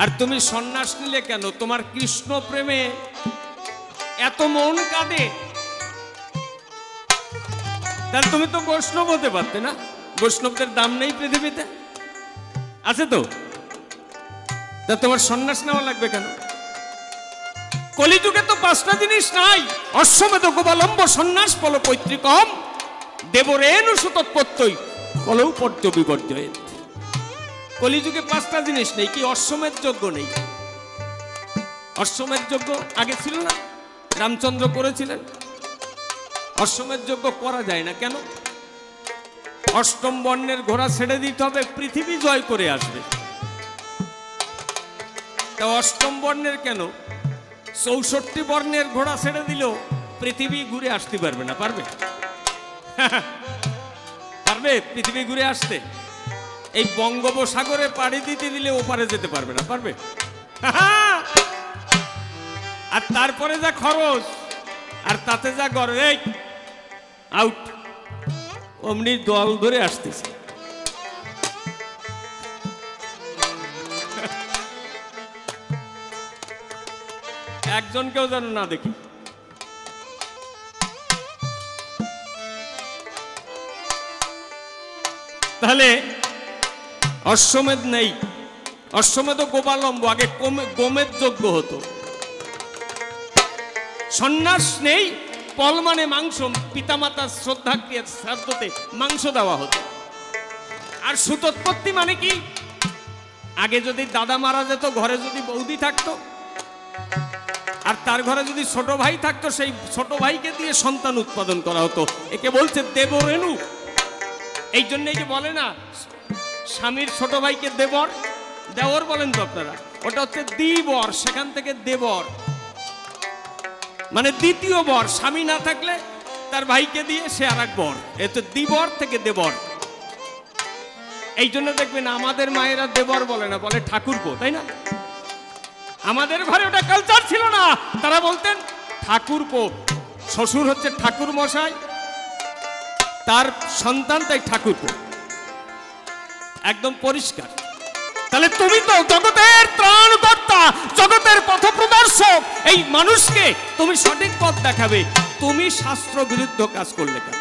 আর তুমি সন্ন্যাস নিলে কেন? তোমার কৃষ্ণ প্রেমে এত মন কাঁদে, তাহলে তুমি তো বৈষ্ণব হতে পারতে না? বৈষ্ণবদের দাম নেই পৃথিবীতে, আছে তো? তা তোমার সন্ন্যাস নেওয়া লাগবে কেন? কলিযুগে তো 5টা জিনিস নাই। অশ্বমেধ গোপালম্ব সন্ন্যাস ফল পৈতৃকম দেবরেণু সুতৎপত্যই কলৌ পদ্য বিপর্যয়েত। কলিযুগে 5টা জিনিস নেই। কি? অশ্বমেধ যজ্ঞ নেই। অশ্বমেধ যজ্ঞ আগে ছিল না, রামচন্দ্র করেছিলেন। অশ্বমেধ যজ্ঞ করা যায় না কেন? অষ্টম বর্ণের ঘোড়া ছেড়ে দিতে হবে, পৃথিবী জয় করে আসবে। তা অষ্টম বর্ণের কেন? 64 বর্ণের ঘোড়া ছেড়ে দিল, পৃথিবী ঘুরে আসতে পারবে না? পারবে? পারবে পৃথিবী ঘুরে আসতে? এই বঙ্গোপসাগরে পাড়ি দিতে দিলে ওপারে যেতে পারবে না? পারবে? আর তারপরে যা খরচ, আর তাতে যা গড়ে, আউট, অমনি দল ধরে আসতেছে। একজনকেও যেন না দেখি। তাহলে অশ্বমেধ নেই। অশ্বমেধ গোপালম্ব, আগে গোমেদ যজ্ঞ হতো। সন্ন্যাস নেই, পল মানে মাংস, পিতামাতার শ্রদ্ধা শ্রাদ্ধতে মাংস দেওয়া হতো। আর সুতোৎপত্তি মানে কি? আগে যদি দাদা মারা যেত, ঘরে যদি বৌদি থাকতো, আর তার ঘরে যদি ছোট ভাই থাকতো, সেই ছোট ভাইকে দিয়ে সন্তান উৎপাদন করা হতো। একে বলছে দেবরেণু। এই জন্য যে বলে না স্বামীর ছোট ভাইকে দেবর, দেওর বলেন তো আপনারা, ওটা হচ্ছে দ্বিবর, সেখান থেকে দেবর মানে দ্বিতীয় বর। স্বামী না থাকলে তার ভাইকে দিয়ে সে আর এক বর, এ তো দ্বিবর থেকে দেবর। এই জন্য দেখবেন আমাদের মায়েরা দেবর বলে না, বলে ঠাকুরপো, তাই না? আমাদের ঘরে ওটা কালচার ছিল না, তারা বলতেন ঠাকুরপো। শ্বশুর হচ্ছে ঠাকুর মশাই, তার সন্তান তাই ঠাকুরপো, একদম পরিষ্কার। তাহলে তুমি তো জগতের ত্রাণকর্তা, জগতের পথপ্রদর্শক, এই মানুষকে তুমি সঠিক পথ দেখাবে। তুমি শাস্ত্র বিরুদ্ধ কাজ করলে কেন?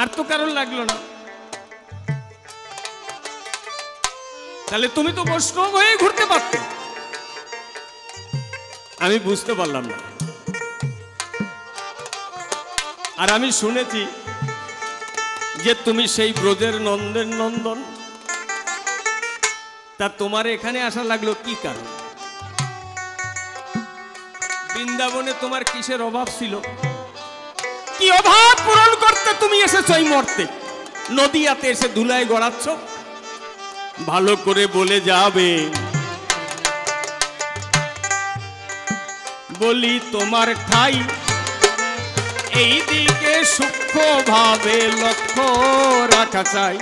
আর তো কারণ লাগলো না। তাহলে তুমি তো বৈষ্ণব হয়ে ঘুরতে পারতে। আমি বুঝতে পারলাম না। আর আমি শুনেছি যে তুমি সেই ব্রজের নন্দের নন্দন, তা তোমার এখানে আসা লাগলো কি কারণ? বৃন্দাবনে তোমার কিসের অভাব ছিল? কি অভাব পূরণ করতে তুমি এসেছো এই মর্তে? নদিয়াতে এসে ধুলায় গড়াচ্ছ? ভালো করে বলে যাবে। বলি তোমার ঠাই এই দিকে সূক্ষ্মভাবে লক্ষ্য রাখা চাই,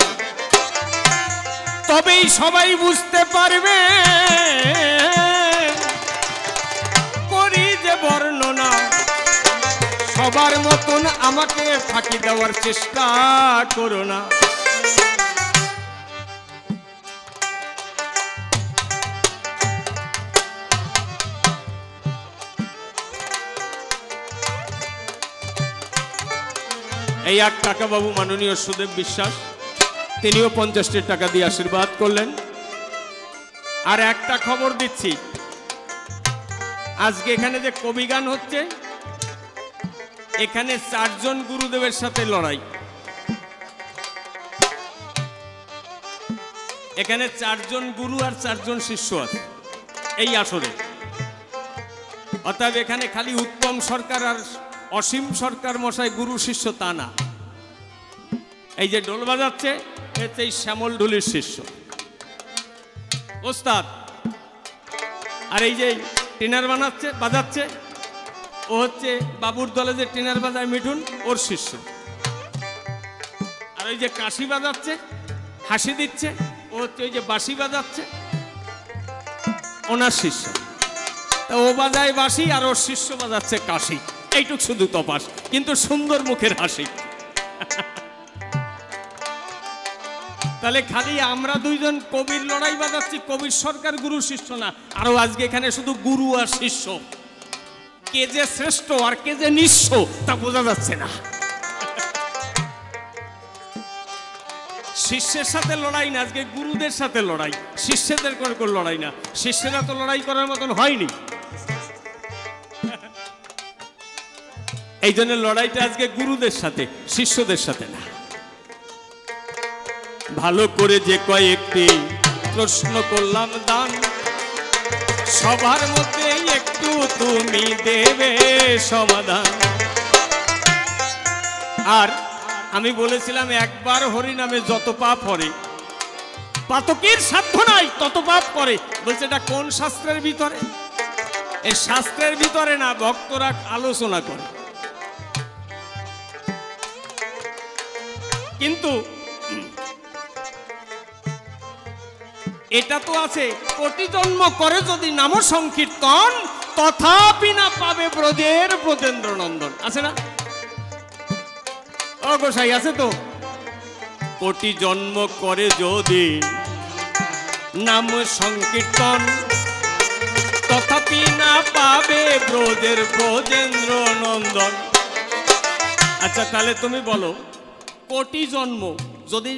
তবেই সবাই বুঝতে পারবে করি যে বর্ণনা। সবার মতন আমাকে ফাঁকি দেওয়ার চেষ্টা করো না। এই 8 টাকা বাবু মাননীয় সুদেব বিশ্বাস, তিনিও 50 টাকা দিয়ে আশীর্বাদ করলেন। আর একটা খবর দিচ্ছি, আজকে এখানে যে কবি গান হচ্ছে, এখানে 4 জন গুরুদেবের সাথে লড়াই। এখানে 4 জন গুরু আর 4 জন শিষ্য আছে এই আসরে। অর্থাৎ এখানে খালি উত্তম সরকার আর অসীম সরকার মশাই গুরু শিষ্য তা না। এই যে ঢোল বাজাচ্ছে এতে এই শ্যামল ঢুলির শিষ্য ওস্তাদ, আর এই যে টিনার বাজাচ্ছে ও হচ্ছে বাবুর দলে যে টিনার বাজায় মিঠুন, ওর শিষ্য। আর ওই যে কাশি বাজাচ্ছে, হাসি দিচ্ছে, ও হচ্ছে ওই যে বাঁশি বাজাচ্ছে, ওনার শিষ্য। তা ও বাজায় বাঁশি আর ওর শিষ্য বাজাচ্ছে কাশি, এইটুক শুধু তফাৎ, কিন্তু সুন্দর মুখের হাসি। তাহলে খালি আমরা 2 জন কবির লড়াই বাজাচ্ছি, কবির সরকার গুরু শিষ্য না, আরো আজকে এখানে শুধু গুরু আর শিষ্য। কে যে শ্রেষ্ঠ আর কে যে নিঃস্ব তা বোঝা যাচ্ছে না। শিষ্যের সাথে লড়াই না, আজকে গুরুদের সাথে লড়াই, শিষ্যদের কোনো লড়াই না। শিষ্যরা তো লড়াই করার মতন হয়নি, এই জন্য লড়াইটা আজকে গুরুদের সাথে, শিষ্যদের সাথে না। ভালো করে যে কয়েকটি প্রশ্ন করলাম দান, সবার মধ্যে একটু তুমি দেবে সমাধান। আর আমি বলেছিলাম একবার হরি নামে যত পাপ হরে, পাতকের সাধ্য নাই তত পাপ করে। বলছে এটা কোন শাস্ত্রের ভিতরে? এই শাস্ত্রের ভিতরে না, ভক্তরা আলোচনা করে। কিন্তু এটা তো আছে, কোটি জন্ম করে যদি নাম সংকীর্তন, তথাপি না পাবে ব্রজের ব্রজেন্দ্র নন্দন। আছে না? ও গোসাই আছে তো? কোটি জন্ম করে যদি নাম সংকীর্তন, তথাপি না পাবে ব্রজের ব্রজেন্দ্র নন্দন। আচ্ছা তাহলে তুমি বলো, কোটি জন্ম যদি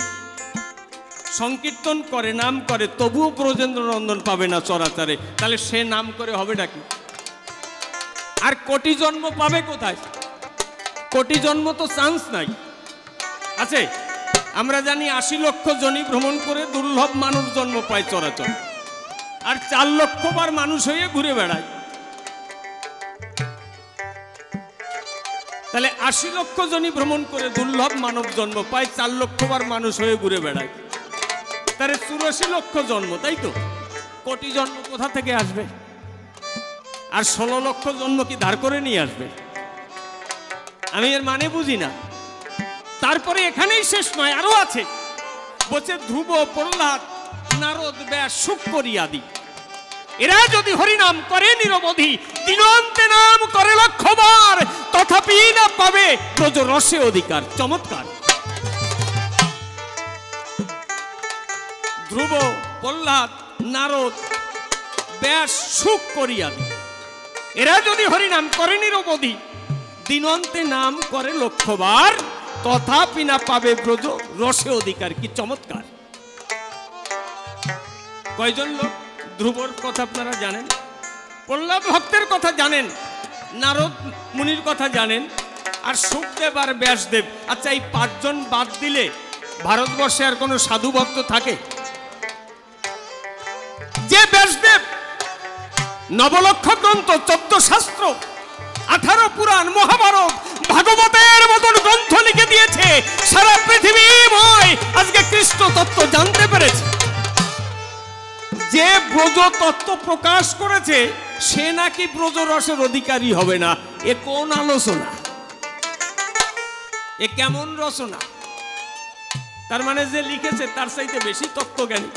সংকীর্তন করে, নাম করে, তবুও ব্রজেন্দ্র নন্দন পাবে না চরাচরে, তাহলে সে নাম করে হবে নাকি? আর কোটি জন্ম পাবে কোথায়? কোটি জন্ম তো চান্স নাই। আছে আমরা জানি 80 লক্ষ জনি ভ্রমণ করে দুর্লভ মানব জন্ম পায় চরাচর, আর 4 লক্ষ বার মানুষ হয়ে ঘুরে বেড়ায়। তাহলে 80 লক্ষ জনি ভ্রমণ করে দুর্লভ মানব জন্ম পায়, 4 লক্ষ বার মানুষ হয়ে ঘুরে বেড়ায়, তাহলে 84 লক্ষ জন্ম, তাই তো? কোটি জন্ম কোথা থেকে আসবে? আর 16 লক্ষ জন্ম কি ধার করে নিয়ে আসবে? আমি এর মানে বুঝি না। তারপরে এখানেই শেষ নয়, আরো আছে। বলছে ধ্রুব, প্রহ্লাদ, নারদ, ব্যাস, শুক্করি আদি এরা যদি হরিনাম করে নিরবধি, দিনান্তে নাম করে লক্ষবার, তথাপি না পাবে ব্রজ রসে অধিকার। চমৎকার। ধ্রুব, প্রহ্লাদ, নারদ, ব্যাস, শুক্করি আদি এরা যদি হরিনাম করে নিরবধি, দিনান্তে নাম করে লক্ষবার, তথাপি না পাবে ব্রজ রসে অধিকার। কি চমৎকার! কয়জন লোক ধ্রুবর কথা আপনারা জানেন, প্রহ্লাদ ভক্তের কথা জানেন, নারদ মুনির কথা জানেন, আর শুকদেব আর ব্যাসদেব। আচ্ছা এই 5 জন বাদ দিলে ভারতবর্ষে আর কোনো সাধু ভক্ত থাকে? যে ব্যাসদেব নবলক্ষ গ্রন্থ, 14 শাস্ত্র, 18 পুরাণ, মহাভারত, ভাগবতের মতন গ্রন্থ লিখে দিয়েছে, সারা পৃথিবীময় আজকে কৃষ্ণ তত্ত্ব জানতে পেরেছে, যে ব্রজ তত্ত্ব প্রকাশ করেছে, সে নাকি ব্রজ রসের অধিকারী হবে না। এ কোন আলোচনা? এ কেমন রচনা? তার মানে যে লিখেছে তার চাইতে বেশি তত্ত্বজ্ঞানী।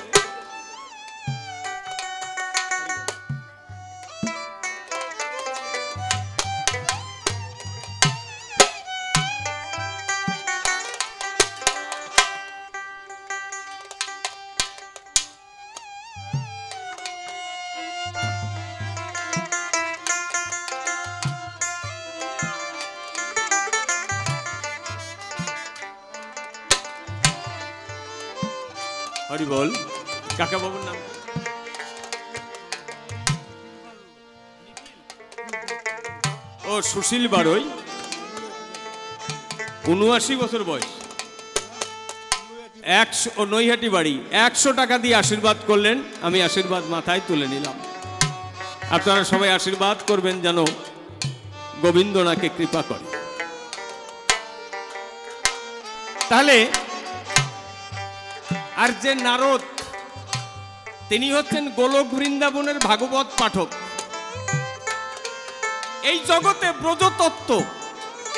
হরি বল। কাকা বাবুর নাম? ও সুশীল বারই, ৭৯ বছর বয়স, 100 নৈহাটি বাড়ি। 100 টাকা দিয়ে আশীর্বাদ করলেন, আমি আশীর্বাদ মাথায় তুলে নিলাম। আপনারা সবাই আশীর্বাদ করবেন যেন গোবিন্দনাকে কৃপা করে। তাহলে আর যে নারদ, তিনি হচ্ছেন গোলক বৃন্দাবনের ভাগবত পাঠক। এই জগতে ব্রজতত্ত্ব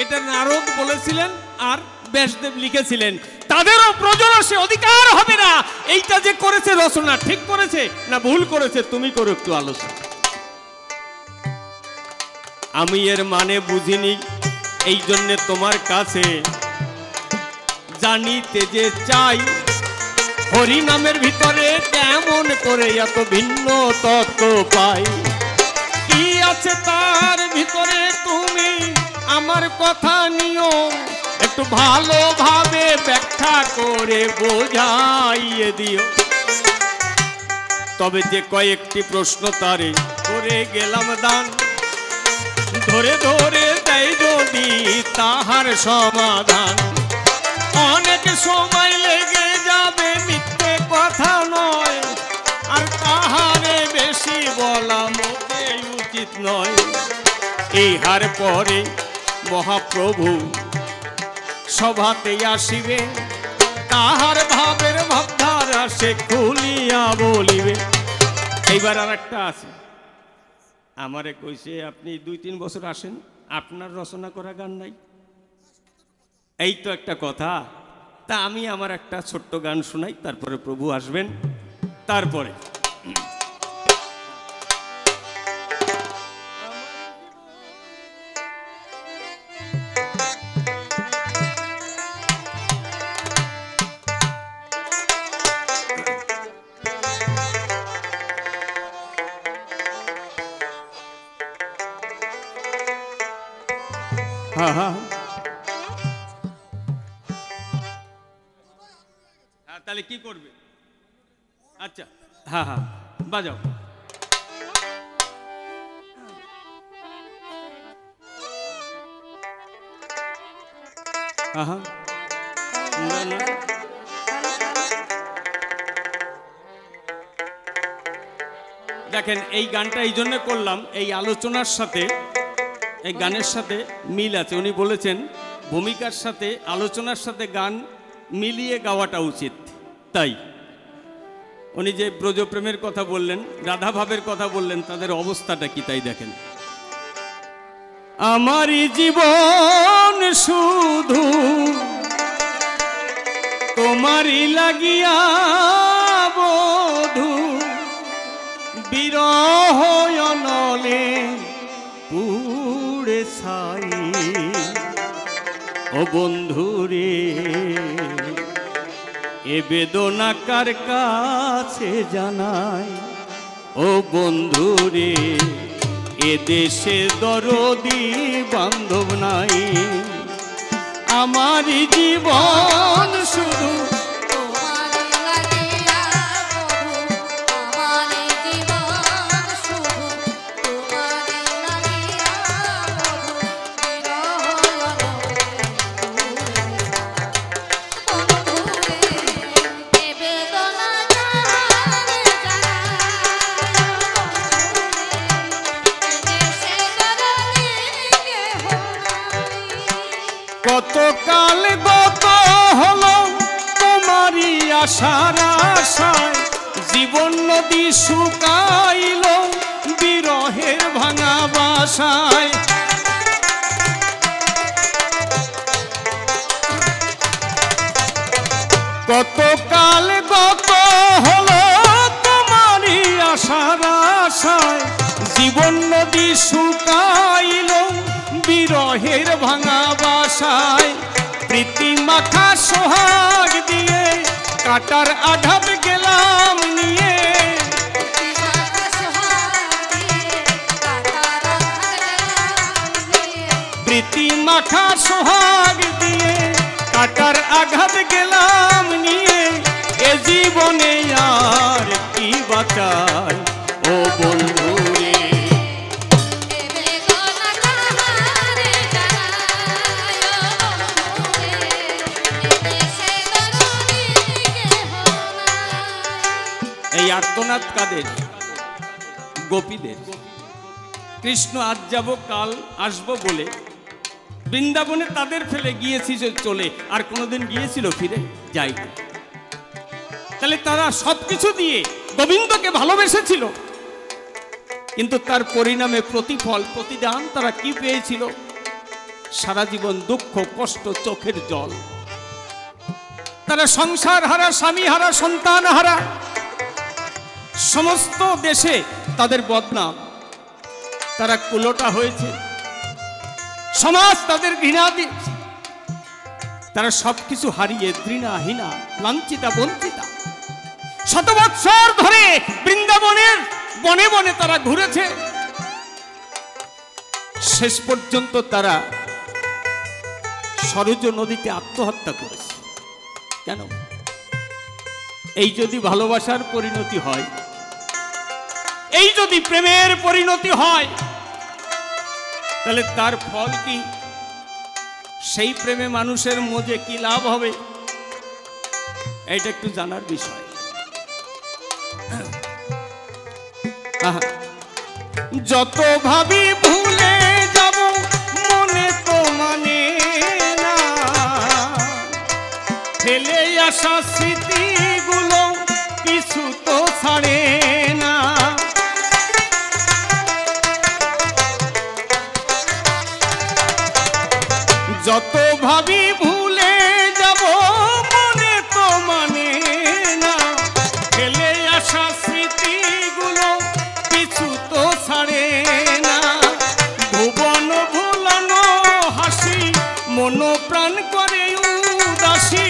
এটা নারদ বলেছিলেন আর ব্যাসদেব লিখেছিলেন। তাদেরও ব্রজরসে অধিকার হবে না। এইটা যে করেছে রচনা, ঠিক করেছে না ভুল করেছে, তুমি করো একটু আলোচনা। আমি এর মানে বুঝিনি, এই জন্যে তোমার কাছে জানিতে যে চাই, হরি নামের ভিতরে কেমন করে এত ভিন্ন তত্ত্ব পাই। কি আছে তার ভিতরে তুমি আমার কথা নিও, একটু ভালোভাবে ব্যাখ্যা করে বোঝাইয়ে দিও। তবে যে কয়েকটি প্রশ্ন তারে করে গেলাম দান, ধরে ধরে দেয় যদি তাহার সমাধান। অনেক সময় লেগে যাবে, মিথ্যে কথা নয়, আর তাহারে বেশি বলা মোটেই উচিত নয়। ইহার পরে মহাপ্রভু সভাতে আসিবে, তাহার ভাবের ভাবধারা সে খুলিয়া বলিবে। এইবার আর একটা আছে, আমারে কইছে আপনি 2-3 বছর আসেন, আপনার রচনা করা গান নাই। এই তো একটা কথা। তা আমি আমার একটা ছোট্ট গান শোনাই, তারপরে প্রভু আসবেন। তারপরে হ্যাঁ হ্যাঁ, তাহলে কি করবে? আচ্ছা হ্যাঁ হ্যাঁ, বাজাও। হ্যাঁ হ্যাঁ, না না, দেখেন এই গানটা এই জন্য করলাম, এই আলোচনার সাথে এই গানের সাথে মিল আছে। উনি বলেছেন ভূমিকার সাথে আলোচনার সাথে গান মিলিয়ে গাওয়াটা উচিত। তাই উনি যে ব্রজপ্রেমের কথা বললেন, রাধা ভাবের কথা বললেন, তাদের অবস্থাটা কি তাই দেখেন। আমারই জীবন শুধু তোমারই লাগিয়া বধূ, বিরহ নলে পুড়ে ছাই। ও বন্ধুরে এ বেদনা কার কাছে জানাই। ও বন্ধুরে এ দেশে দরদি বান্ধব নাই। আমার জীবন শুধু কতকাল গত হলো তোমারই আশার আশায়, জীবন নদী শুকাইল বিরহের ভাঙা বাসায়। কতকাল গত হলো তোমারই আশার আশায়, জীবন নদী শুকাইল বিরহের ভাঙা বাসায়। প্রীতি মাখা সোহাগ দিয়ে কাটার আঘাত গেলাম নিয়ে, প্রীতি মাখা সোহাগ দিয়ে কাটার আঘাত গেলাম নিয়ে। এ জীবনে আর কি বাঁচায় ও বন্ধু রে। এই আর্তনাদ কাদের? গোপীদের। কৃষ্ণ আজ যাব কাল আসবো বলে বৃন্দাবনে তাদের ফেলে গিয়েছিল চলে, আর কোনোদিন গিয়েছিল ফিরে যাই। তাহলে তারা সবকিছু দিয়ে গোবিন্দকে ভালোবেসেছিল, কিন্তু তার পরিণামে প্রতিফল প্রতিদান তারা কি পেয়েছিল? সারা জীবন দুঃখ কষ্ট চোখের জল। তারা সংসার হারা, স্বামী হারা, সন্তান হারা, সমস্ত দেশে তাদের বদনাম। তারা কুলোটা হয়েছে, সমাজ তাদের ঘৃণা দিয়েছে। তারা সবকিছু হারিয়ে তৃণাহীনা, লাঞ্ছিতা, বঞ্চিতা। শত বৎসর ধরে বৃন্দাবনের বনে বনে তারা ঘুরেছে, শেষ পর্যন্ত তারা সরজ নদীতে আত্মহত্যা করেছে। কেন? এই যদি ভালোবাসার পরিণতি হয়, এই যদি প্রেমের পরিণতি হয়, তাহলে তার ফল কি? সেই প্রেমে মানুষের মজে কি লাভ হবে? এটা একটু জানার বিষয়। যত ভাবি ভুলে যাব মনে তো মানে না, ফেলে আসা স্মৃতিগুলো কিছু তো ছাড়ে না। যত ভাবি ভুলে যাব মনে তো মানে না, ফেলে আসা স্মৃতিগুলো কিছু তো ছাড়ে না। ভুবন ভুলানো হাসি মন প্রাণ করে উদাসী,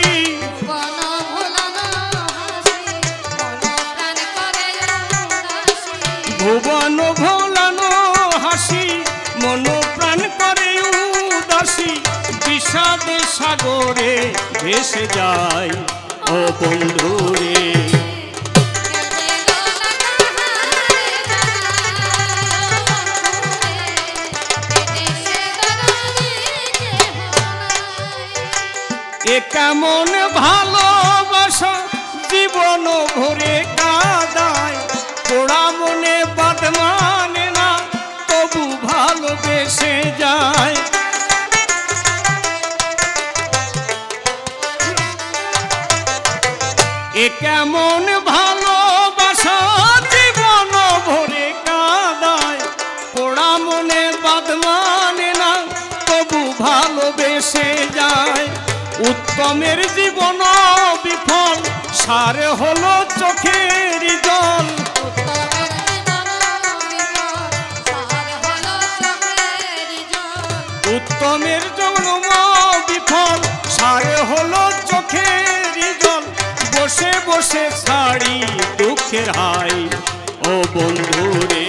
ভুবন ভোলানো হাসি মন প্রাণ করে উদাসী। বিষাদে সাগরে ভেসে যায় ও বন্ধুরে। এ কেমন ভালোবাসা জীবন ভরে কাঁদায়, পোড়া মনে বাদ মানে না তবু ভালোবেসে যায়। এ কেমন ভালোবাসা জীবন ভরে কাঁদায়, পোড়া মনে বাদ মানে না তবু ভালোবেসে যায়। উত্তমের জীবন বিফল, সার হলো চোখের জল। উত্তমের জন্ম বিফল, সার হলো চোখের জল। বসে বসে ছাড়ি দুঃখের হাই ও বন্ধুরে।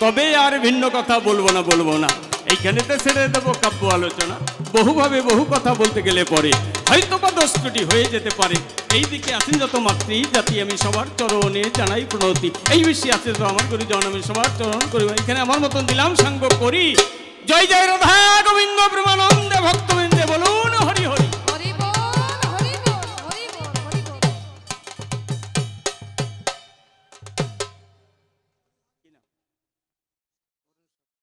তবে আর ভিন্ন কথা বলবো না, এইখানেতে ছেড়ে দেবো কাব্য আলোচনা। বহুভাবে বহু কথা বলতে গেলে পরে হয়তো বা দোষ ত্রুটি হয়ে যেতে পারে। এই দিকে আছেন যত মাতৃ জাতি, আমি সবার চরণে জানাই প্রণতি। এই বিষয়ে আছে তো আমার গুরুজন, আমি সবার চরণ করি। এখানে আমার মতন দিলাম সাঙ্গ করি। জয় জয় রাধা গোবিন্দ প্রেমানন্দে ভক্ত।